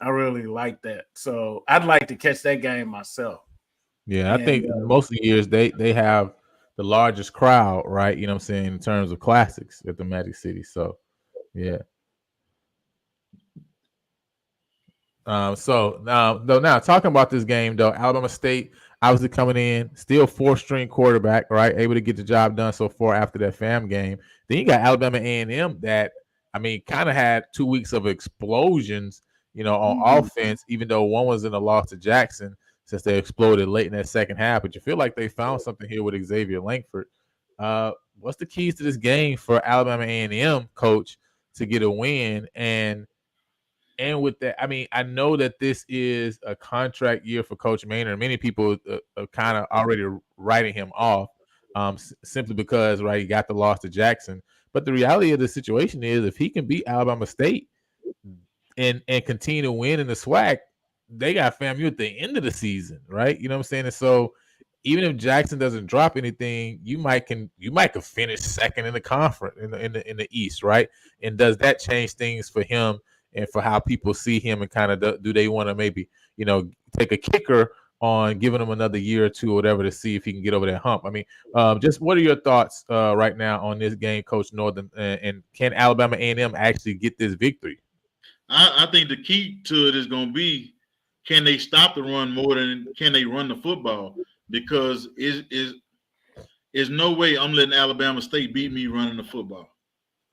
I really like that. So I'd like to catch that game myself. Yeah, I think most of the years they have the largest crowd, right? You know what I'm saying, in terms of classics at the Magic City. So, yeah. So now talking about this game though, Alabama State obviously coming in, still 4th-string quarterback, right? Able to get the job done so far after that FAM game. Then you got Alabama A&M that, kind of had 2 weeks of explosions, on offense, even though one was in a loss to Jackson since they exploded late in that second half. But you feel like they found something here with Xavier Langford. What's the keys to this game for Alabama A&M, coach, to get a win? And with that, I know that this is a contract year for Coach Maynard. Many people are kind of already writing him off simply because, right, he got the loss to Jackson. But the reality of the situation is if he can beat Alabama State and continue to win in the SWAC, they got FAMU at the end of the season, right? You know what I'm saying? And so even if Jackson doesn't drop anything, you might could finish second in the conference in the East, right? And does that change things for him and for how people see him, and kind of do they want to maybe take a kicker on giving him another year or two or whatever to see if he can get over that hump? Just what are your thoughts right now on this game, Coach Northern, and can Alabama A&M actually get this victory? I think the key to it is going to be, can they stop the run more than can they run the football? Because is no way I'm letting Alabama State beat me running the football.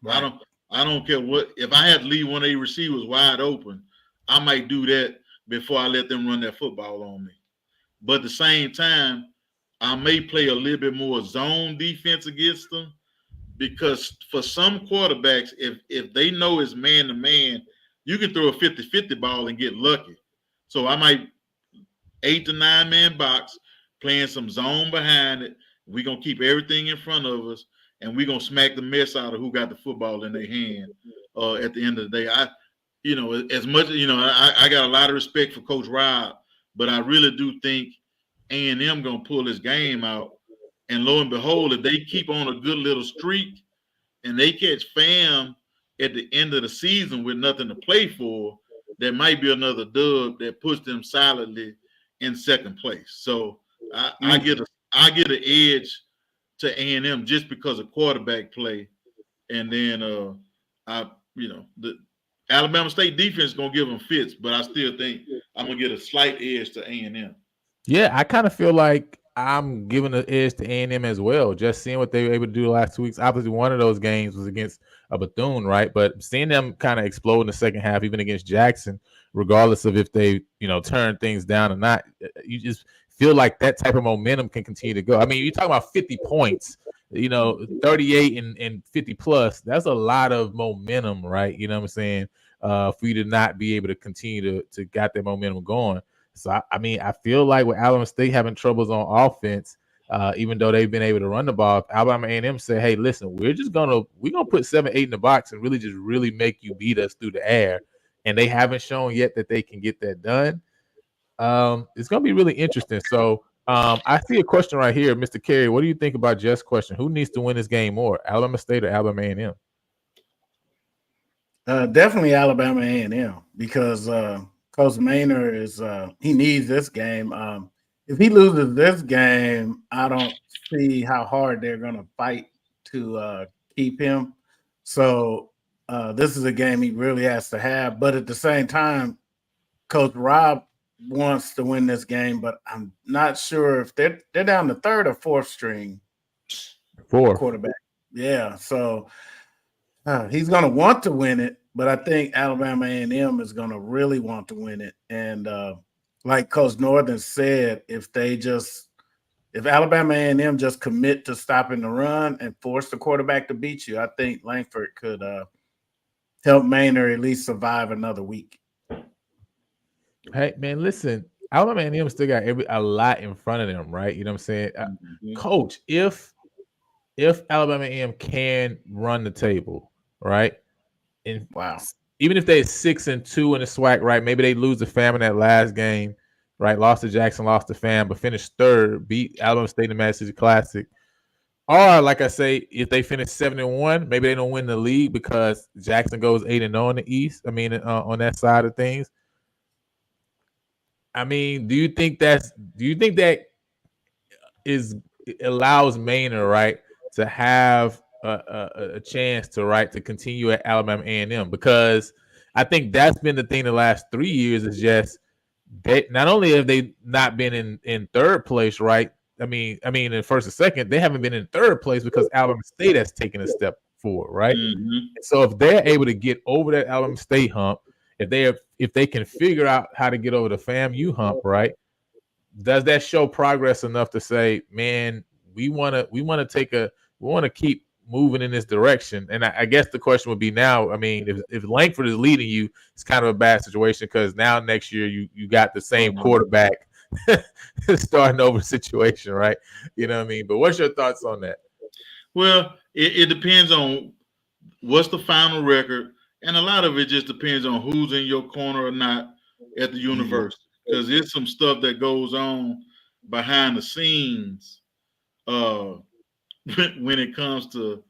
Right. I don't care what. If I had to leave one of their receivers wide open, I might do that before I let them run that football on me. But at the same time, I may play a little bit more zone defense against them, because for some quarterbacks, if they know it's man-to-man, you can throw a 50-50 ball and get lucky. So I might 8 to 9 man box, playing some zone behind it. We're going to keep everything in front of us, and we're going to smack the mess out of who got the football in their hand at the end of the day. As much, I got a lot of respect for Coach Rob, but I really do think A&M going to pull this game out. And lo and behold, if they keep on a good little streak and they catch FAM at the end of the season with nothing to play for, there might be another dub that puts them solidly in second place. So I get an edge to A&M just because of quarterback play, and then the Alabama State defense is gonna give them fits, but I still think I'm gonna get a slight edge to A&M. Yeah, I kind of feel like I'm giving an edge to A&M as well. Just seeing what they were able to do the last 2 weeks. Obviously, one of those games was against Bethune, right? But seeing them kind of explode in the second half, even against Jackson, regardless of if they, turn things down or not, you just feel like that type of momentum can continue to go. You're talking about 50 points, 38 and 50 plus. That's a lot of momentum, right? You know what I'm saying? For you to not be able to continue to get that momentum going. So, I feel like with Alabama State having troubles on offense, even though they've been able to run the ball, if Alabama A&M say, hey, listen, we're gonna put 7-8 in the box and really make you beat us through the air. And they haven't shown yet that they can get that done. It's going to be really interesting. So I see a question right here, Mr. Carey. What do you think about Jeff's question? Who needs to win this game more, Alabama State or Alabama A&M? Definitely Alabama A&M, because Coach Maynard he needs this game. If he loses this game, I don't see how hard they're going to fight to keep him. So this is a game he really has to have. But at the same time, Coach Rob wants to win this game, but I'm not sure if they're down to 3rd or 4th string quarterback. Yeah, so he's going to want to win it, but I think Alabama A&M is going to really want to win it. And like Coach Northern said, if Alabama A&M just commit to stopping the run and force the quarterback to beat you, I think Langford could help Maynard at least survive another week. Hey man, listen, Alabama A&M still got a lot in front of them, right? You know what I'm saying, Coach. If Alabama A&M can run the table, right, and Wow. even if they're 6-2 in the SWAC, right, maybe they lose the FAM in that last game, right? Lost to Jackson, lost to FAM, but finished third, beat Alabama State in the Mad City Classic. Or, like I say, if they finish 7-1, maybe they don't win the league because Jackson goes 8-0 in the East. I mean, on that side of things. I mean, do you think that allows Maynard, right, to have a chance to continue at Alabama A&M? Because I think that's been the thing the last 3 years is just they not only have they not been in third place, right? I mean, in first and second, they haven't been in third place because Alabama State has taken a step forward, right? So if they're able to get over that Alabama State hump, if they can figure out how to get over the FAMU hump, right? Does that show progress enough to say, man, we want to keep moving in this direction? And I guess the question would be now, I mean, if Langford is leading you, it's kind of a bad situation because now next year you got the same quarterback starting over situation, right? You know what I mean? But what's your thoughts on that? Well, it depends on what's the final record, and a lot of it just depends on who's in your corner or not at the university. Because there's some stuff that goes on behind the scenes when it comes to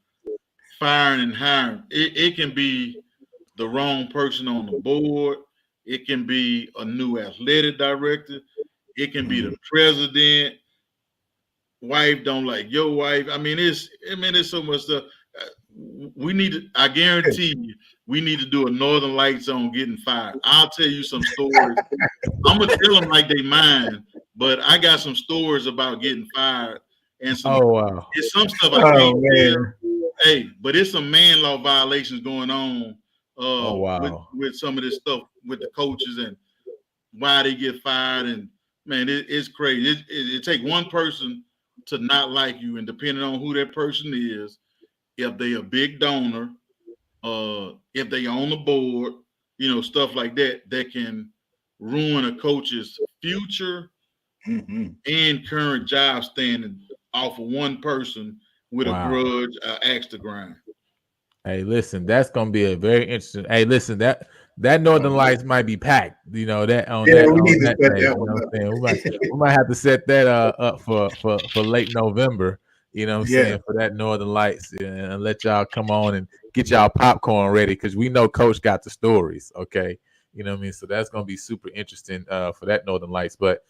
firing and hiring. It can be the wrong person on the board. It can be a new athletic director. It can be the president. Wife don't like your wife. I mean, it's so much stuff. I guarantee you, we need to do a Northern Lights on getting fired. I'll tell you some stories. I'm gonna tell them like they mine, but I got some stories about getting fired and some. Oh wow! It's some stuff I can't tell. Hey, but it's some man law violations going on. With some of this stuff with the coaches and why they get fired, and man, it's crazy. It take one person to not like you, and depending on who that person is, if they a big donor, if they on the board, stuff like that can ruin a coach's future and current job standing off of one person with a grudge, axe to grind. Hey, listen, that's gonna be a very interesting. Hey, listen, that Northern Lights might be packed. You know that on that. We need to set that day, you know what I'm saying? We might have to set that up for late November. You know what I'm saying, for that Northern Lights, and let y'all come on and get y'all popcorn ready because we know Coach got the stories. Okay, you know what I mean. So that's gonna be super interesting for that Northern Lights. But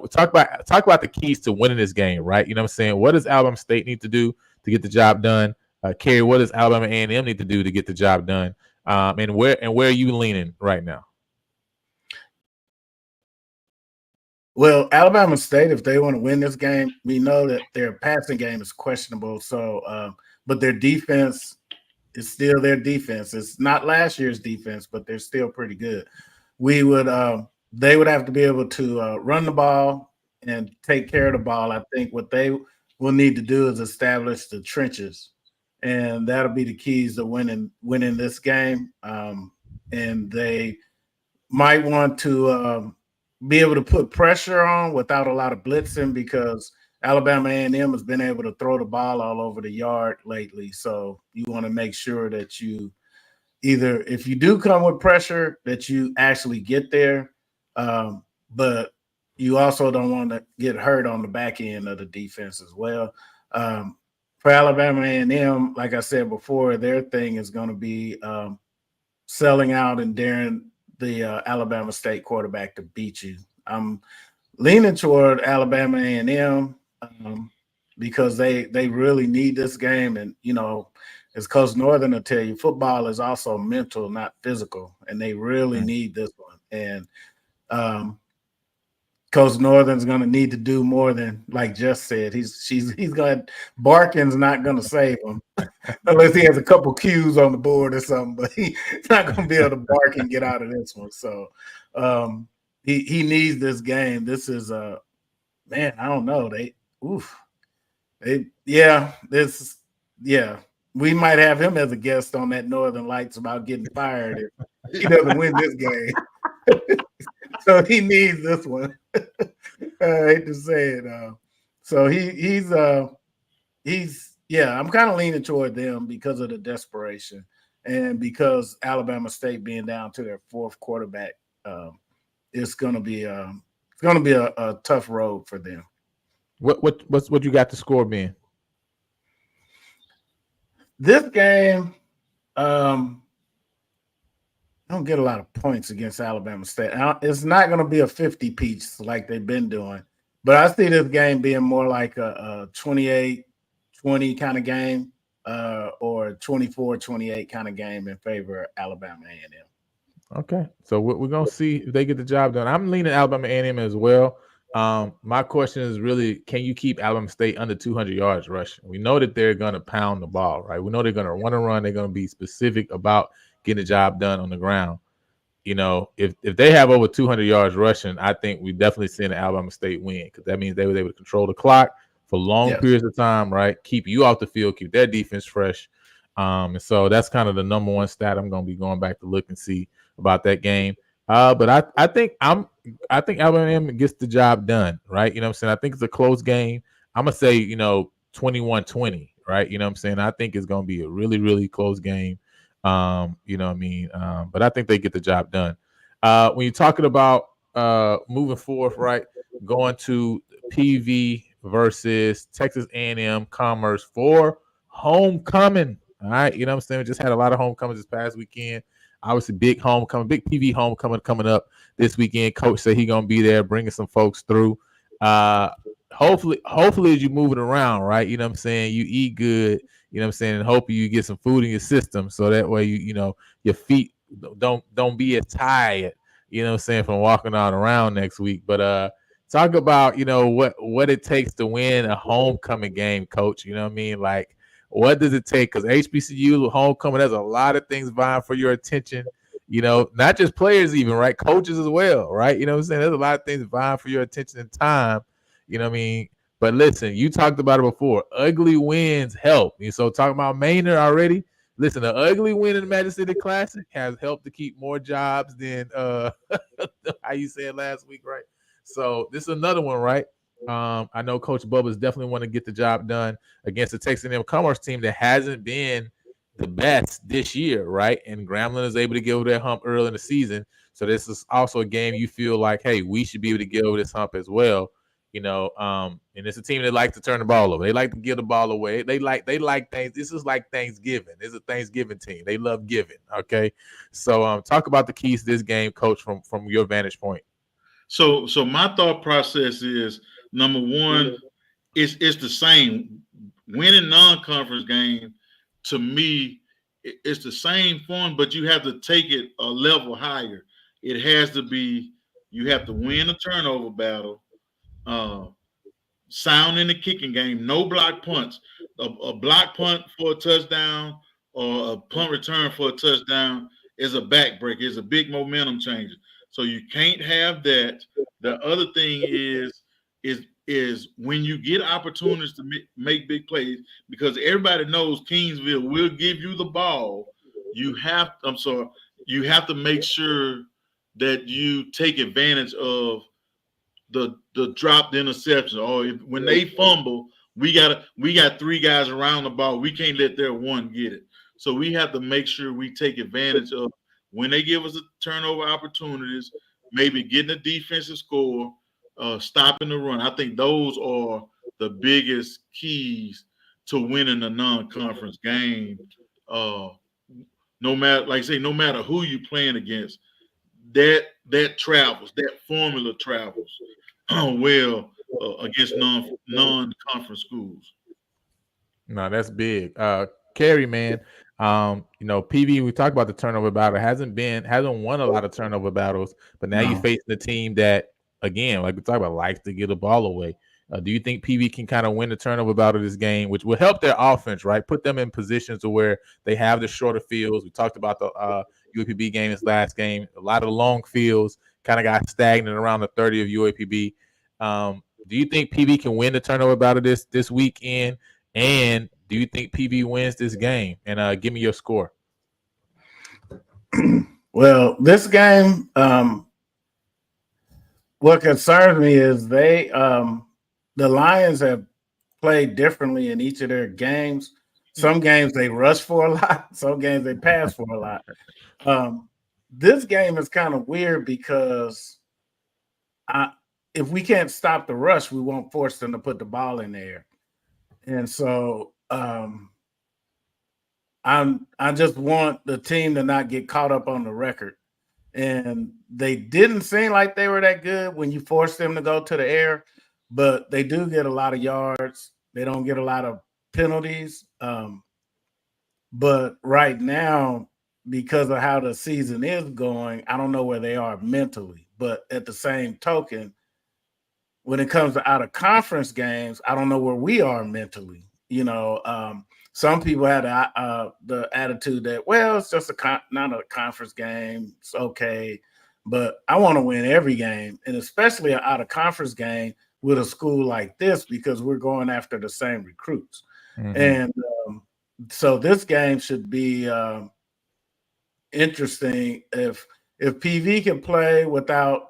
talk about the keys to winning this game, right? You know what I'm saying. What does Alabama State need to do to get the job done? Kerry, what does Alabama A&M need to do to get the job done? And where are you leaning right now? Well, Alabama State, if they want to win this game, we know that their passing game is questionable. So, but their defense is still their defense. It's not last year's defense, but they're still pretty good. They would have to be able to run the ball and take care of the ball. I think what they will need to do is establish the trenches. And that'll be the keys to winning this game. And they might want to be able to put pressure on without a lot of blitzing because Alabama A&M has been able to throw the ball all over the yard lately. So you want to make sure that you either, if you do come with pressure, that you actually get there. But you also don't want to get hurt on the back end of the defense as well. For Alabama A&M, like I said before, their thing is going to be selling out and daring the Alabama State quarterback to beat you. I'm leaning toward Alabama A&M because they really need this game. And, as Coach Northern will tell you, football is also mental, not physical, and they really need this one. And Coach Northern's going to need to do more than, like Jess said. He's going. Barkin's not going to save him unless he has a couple cues on the board or something. But he's not going to be able to bark and get out of this one. So he needs this game. This is man. I don't know. We might have him as a guest on that Northern Lights about getting fired if he doesn't win this game. So he needs this one. I hate to say it. So he's I'm kind of leaning toward them because of the desperation and because Alabama State being down to their fourth quarterback. It's going to be a tough road for them. What you got the score being? This game, I don't get a lot of points against Alabama State. It's not going to be a 50-piece like they've been doing, but I see this game being more like a 28-20 kind of game or 24-28 kind of game in favor of Alabama A&M. Okay, so we're going to see if they get the job done. I'm leaning Alabama A&M as well. My question is really, can you keep Alabama State under 200 yards rushing? We know that they're going to pound the ball, right? We know they're going to run. They're going to be specific about getting the job done on the ground. You know, if they have over 200 yards rushing, I think we definitely see an Alabama State win because that means they were able to control the clock for long periods of time, right? Keep you off the field, keep their defense fresh. And so that's kind of the number one stat I'm going to be going back to look and see about that game. But I think Alabama gets the job done, right? You know what I'm saying? I think it's a close game. I'm going to say, 21-20, right? You know what I'm saying? I think it's going to be a really, really close game. You know what I mean? But I think they get the job done. When you're talking about moving forth, right, going to PV versus Texas A&M Commerce for homecoming, all right? You know what I'm saying? We just had a lot of homecomings this past weekend. Obviously, big PV homecoming coming up this weekend. Coach said he's going to be there bringing some folks through. Hopefully as you move it around, right, you know what I'm saying, you eat good, you know what I'm saying, and hopefully you get some food in your system so that way your feet don't be as tired, you know what I'm saying, from walking on around next week. But talk about, what it takes to win a homecoming game, Coach. You know what I mean? Like, what does it take? Because HBCU homecoming, there's a lot of things vying for your attention. Not just players even, right? Coaches as well, right? You know what I'm saying? There's a lot of things vying for your attention and time. You know what I mean? But listen, you talked about it before. Ugly wins help. And so talking about Maynard already, listen, the ugly win in the Magic City Classic has helped to keep more jobs than how you said last week, right? So this is another one, right? I know Coach Bubba's definitely want to get the job done against the Texas A&M Commerce team that hasn't been the best this year, right? And Grambling is able to get over that hump early in the season. So this is also a game you feel like, hey, we should be able to get over this hump as well. And it's a team that likes to turn the ball over. They like to give the ball away. They like things. This is like Thanksgiving. It's a Thanksgiving team. They love giving. Okay. So talk about the keys to this game, Coach, from your vantage point. So my thought process is, number one, it's the same. Winning non-conference game, to me, it's the same fun, but you have to take it a level higher. It has to be, you have to win a turnover battle, sound in the kicking game, no block punts. A block punt for a touchdown or a punt return for a touchdown is a backbreaker, is a big momentum changer. So you can't have that. The other thing is when you get opportunities to make big plays, because everybody knows Kingsville will give you the ball. You have to make sure that you take advantage of the dropped interception, or when they fumble, we got three guys around the ball. We can't let their one get it. So we have to make sure we take advantage of when they give us a turnover opportunities, maybe getting a defensive score, stopping the run. I think those are the biggest keys to winning a non-conference game. No matter who you're playing against, that travels, that formula travels well against non-conference schools. No, that's big. Kerry, man, PV, we talked about the turnover battle. Hasn't won a lot of turnover battles, but now you're facing a team that, again, like we talked about, likes to get the ball away. Do you think PV can kind of win the turnover battle this game, which will help their offense, right? Put them in positions to where they have the shorter fields. We talked about the UAPB game this last game. A lot of the long fields kind of got stagnant around the 30 of UAPB. Do you think PV can win the turnover battle this weekend? And do you think PV wins this game? And give me your score. Well, this game, what concerns me is the Lions have played differently in each of their games. Some games they rush for a lot, some games they pass for a lot. This game is kind of weird because if we can't stop the rush, we won't force them to put the ball in there. And so I just want the team to not get caught up on the record. And they didn't seem like they were that good when you force them to go to the air, but they do get a lot of yards. They don't get a lot of penalties. But right now, because of how the season is going, I don't know where they are mentally. But at the same token, when it comes to out of conference games, I don't know where we are mentally. Some people had the attitude that, well, it's just not a conference game. It's okay. But I want to win every game, and especially an out of conference game with a school like this because we're going after the same recruits. Mm-hmm. And so this game should be interesting. If PV can play without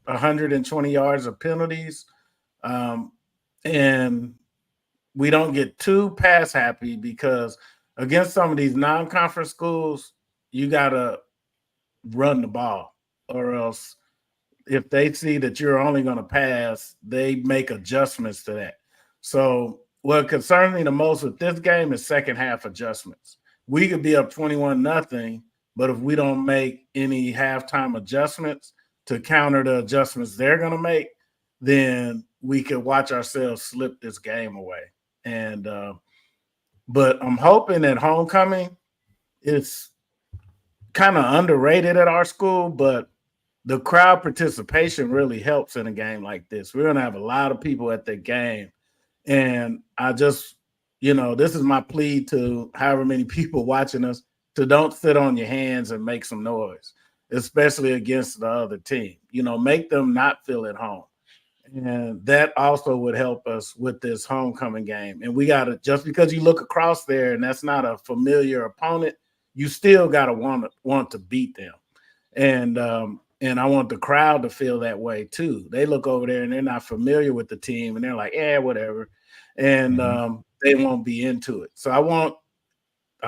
120 yards of penalties, and we don't get too pass happy, because against some of these non-conference schools, you got to run the ball, or else if they see that you're only going to pass, they make adjustments to that. So what concerns me the most with this game is second half adjustments. We could be up 21-0, but if we don't make any halftime adjustments to counter the adjustments they're going to make, then we could watch ourselves slip this game away. And but I'm hoping that homecoming is kind of underrated at our school, but the crowd participation really helps in a game like this. We're going to have a lot of people at the game. And I just, this is my plea to however many people watching us, to don't sit on your hands and make some noise, especially against the other team. Make them not feel at home. And that also would help us with this homecoming game. And we got to, just because you look across there and that's not a familiar opponent, you still got to want to beat them. And I want the crowd to feel that way too. They look over there and they're not familiar with the team and they're like, yeah, whatever. And they won't be into it. So I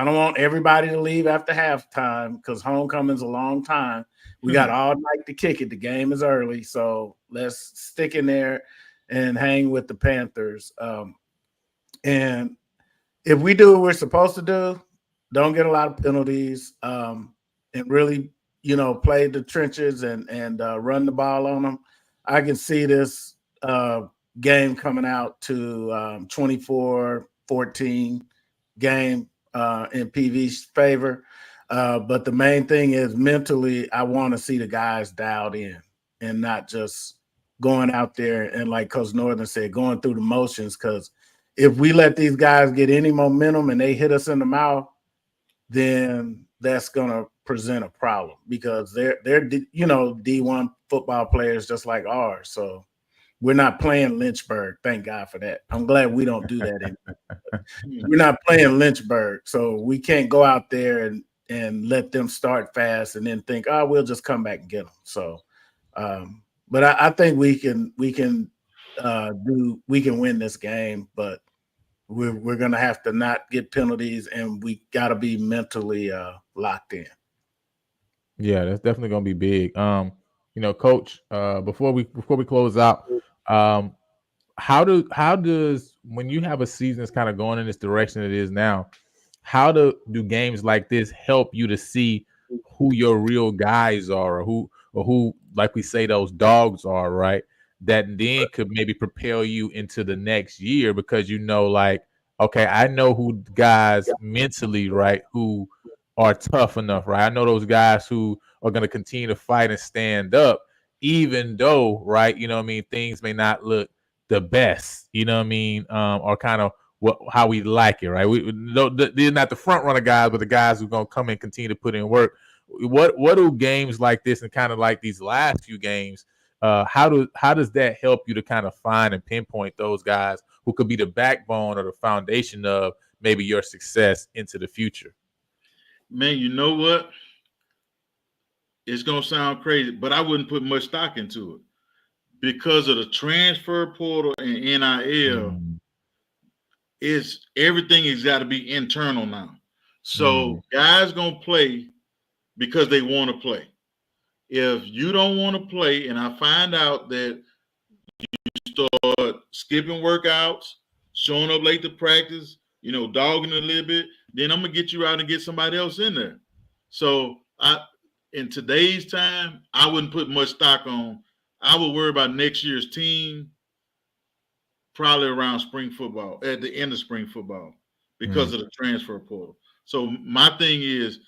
don't want everybody to leave after halftime, because homecoming's a long time. We got all night to kick it. The game is early, so let's stick in there and hang with the Panthers. And if we do what we're supposed to do, don't get a lot of penalties, and really, play the trenches and run the ball on them, I can see this game coming out to 24-14 game in PV's favor. But the main thing is mentally, I want to see the guys dialed in and not just going out there and, like Coach Northern said, going through the motions. Because if we let these guys get any momentum and they hit us in the mouth, then that's going to present a problem, because they're D1 football players just like ours. So we're not playing Lynchburg. Thank God for that. I'm glad we don't do that anymore. We're not playing Lynchburg, so we can't go out there and let them start fast and then think, oh, we'll just come back and get them. So, but I think we can win this game, but we're going to have to not get penalties, and we got to be mentally locked in. Yeah, that's definitely going to be big. Coach, before we close out, how does, when you have a season that's kind of going in this direction it is now, how do games like this help you to see who your real guys are, or who, like we say, those dogs are, right? That then could maybe propel you into the next year, because like, okay, I know who guys mentally, right, who are tough enough, right? I know those guys who are going to continue to fight and stand up, even though, right, things may not look the best, or kind of how we like it, right? They're not the front runner guys, but the guys who are going to come and continue to put in work. What do games like this, and kind of like these last few games, how does that help you to kind of find and pinpoint those guys who could be the backbone or the foundation of maybe your success into the future? Man, you know what? It's going to sound crazy, but I wouldn't put much stock into it. because of the transfer portal and NIL, is everything has got to be internal now. So guys gonna play because they want to play. If you don't want to play, and I find out that you start skipping workouts, showing up late to practice, dogging a little bit, then I'm gonna get you out and get somebody else in there. So in today's time, I wouldn't put much stock on. I would worry about next year's team probably around spring football, at the end of spring football, because of the transfer portal. So my thing is,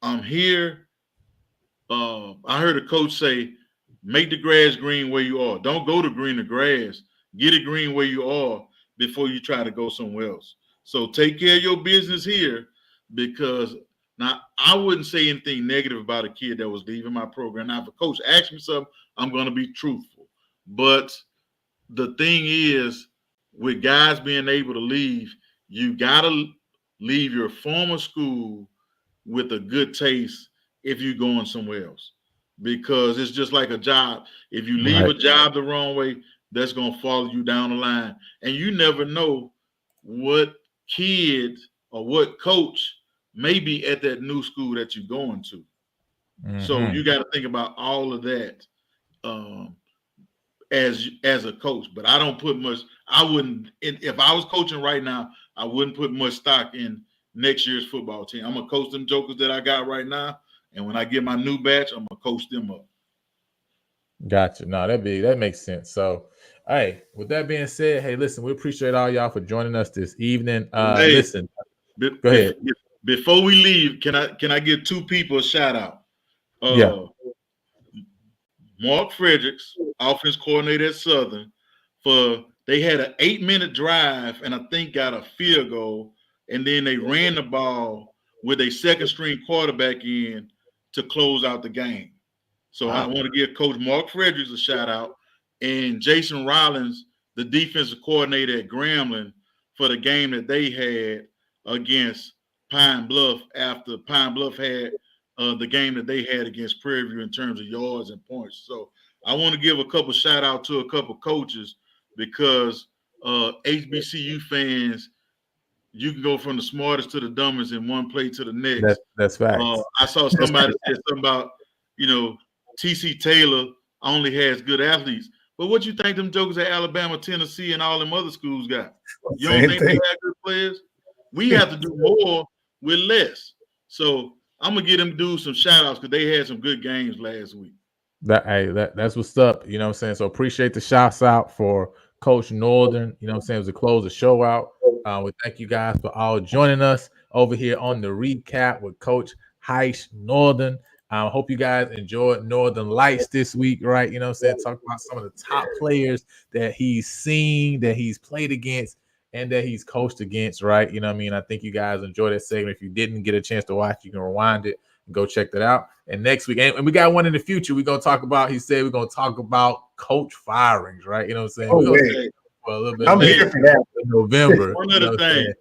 I'm here. I heard a coach say, make the grass green where you are. Don't go to greener grass. Get it green where you are before you try to go somewhere else. So take care of your business here, because now I wouldn't say anything negative about a kid that was leaving my program. Now, if a coach asks me something, I'm going to be truthful. But the thing is, with guys being able to leave, you got to leave your former school with a good taste if you're going somewhere else, because it's just like a job. If you leave a job the wrong way, that's going to follow you down the line. And you never know what kid or what coach may be at that new school that you're going to. So you got to think about all of that as a coach. But I don't put much, I wouldn't, if I was coaching right now, I wouldn't put much stock in next year's football team. I'm going to coach them jokers that I got right now. And when I get my new batch, I'm going to coach them up. Gotcha. No, that makes sense. So, hey, with that being said, hey, listen, we appreciate all y'all for joining us this evening. Listen, go ahead. Before we leave, can I give two people a shout out? Mark Fredericks, offense coordinator at Southern, they had an 8-minute drive and I think got a field goal, and then they ran the ball with a second string quarterback in to close out the game. So I want to give Coach Mark Fredericks a shout out, and Jason Rollins, the defensive coordinator at Grambling, for the game that they had against Pine Bluff after Pine Bluff had the game that they had against Prairie View in terms of yards and points. So I want to give a couple shout out to a couple coaches, because HBCU fans, you can go from the smartest to the dumbest in one play to the next. That's facts. I saw somebody say something about, TC Taylor only has good athletes. But what you think them jokers at Alabama, Tennessee, and all them other schools got? You don't think they have good players? We have to do more with less. So I'm going to get them dudes some shout-outs, because they had some good games last week. That's what's up. You know what I'm saying? So appreciate the shouts out for Coach Northern, to close the show out. We thank you guys for all joining us over here on the recap with Coach Heish Northern. I hope you guys enjoyed Northern Lights this week, right? Talk about some of the top players that he's seen, that he's played against, and that he's coached against, right? I think you guys enjoyed that segment. If you didn't get a chance to watch, you can rewind it and go check that out. And next week, and we got one in the future, we're going to talk about, we're going to talk about coach firings, right? We're going to for a little bit. I'm here for that in November. One other thing.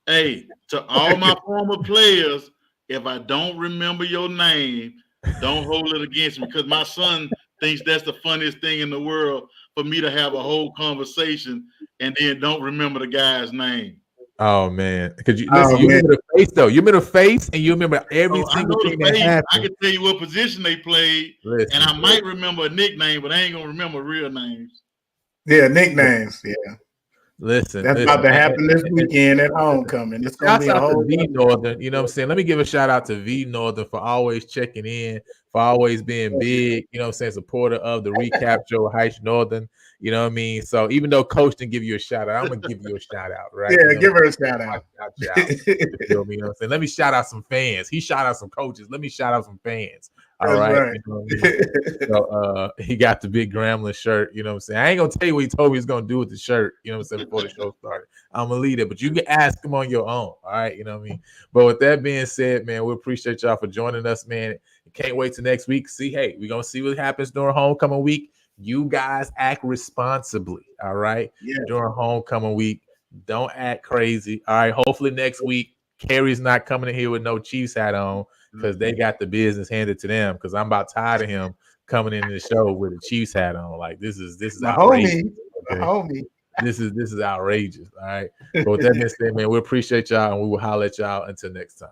Hey, to all my former players, if I don't remember your name, don't hold it against me, because my son thinks that's the funniest thing in the world, for me to have a whole conversation and then don't remember the guy's name. Oh man, because you remember the face though. You remember the face, and you remember every single thing that happened. I can tell you what position they played, and I might remember a nickname, but I ain't gonna remember real names. Yeah, nicknames. Yeah. That's about to happen this weekend at homecoming. It's gonna be a whole V Northern. You know what I'm saying? Let me give a shout out to V Northern for always checking in, for always being big. Supporter of the recap show, Heish Northern. You know what I mean? So even though Coach didn't give you a shout out, I'm gonna give you a shout out, right? Yeah, give her a shout out. You feel me? You know what I'm saying? Let me shout out some fans. He shout out some coaches. Let me shout out some fans. All right. You know what I mean? So he got the big Grambling shirt. You know what I'm saying? I ain't gonna tell you what he told me he's gonna do with the shirt, before the show started. I'm gonna leave it, but you can ask him on your own. All right, you know what I mean? But with that being said, man, we appreciate y'all for joining us, man. Can't wait till next week. We're gonna see what happens during homecoming week. You guys act responsibly, all right? Yeah. During homecoming week. Don't act crazy. All right. Hopefully next week, Kerry's not coming in here with no Chiefs hat on, because they got the business handed to them, because I'm about tired of him coming into the show with a Chiefs hat on. Like this is My outrageous. homie, my homie. This is outrageous. All right. But with that being said, man, we appreciate y'all and we will holler at y'all until next time.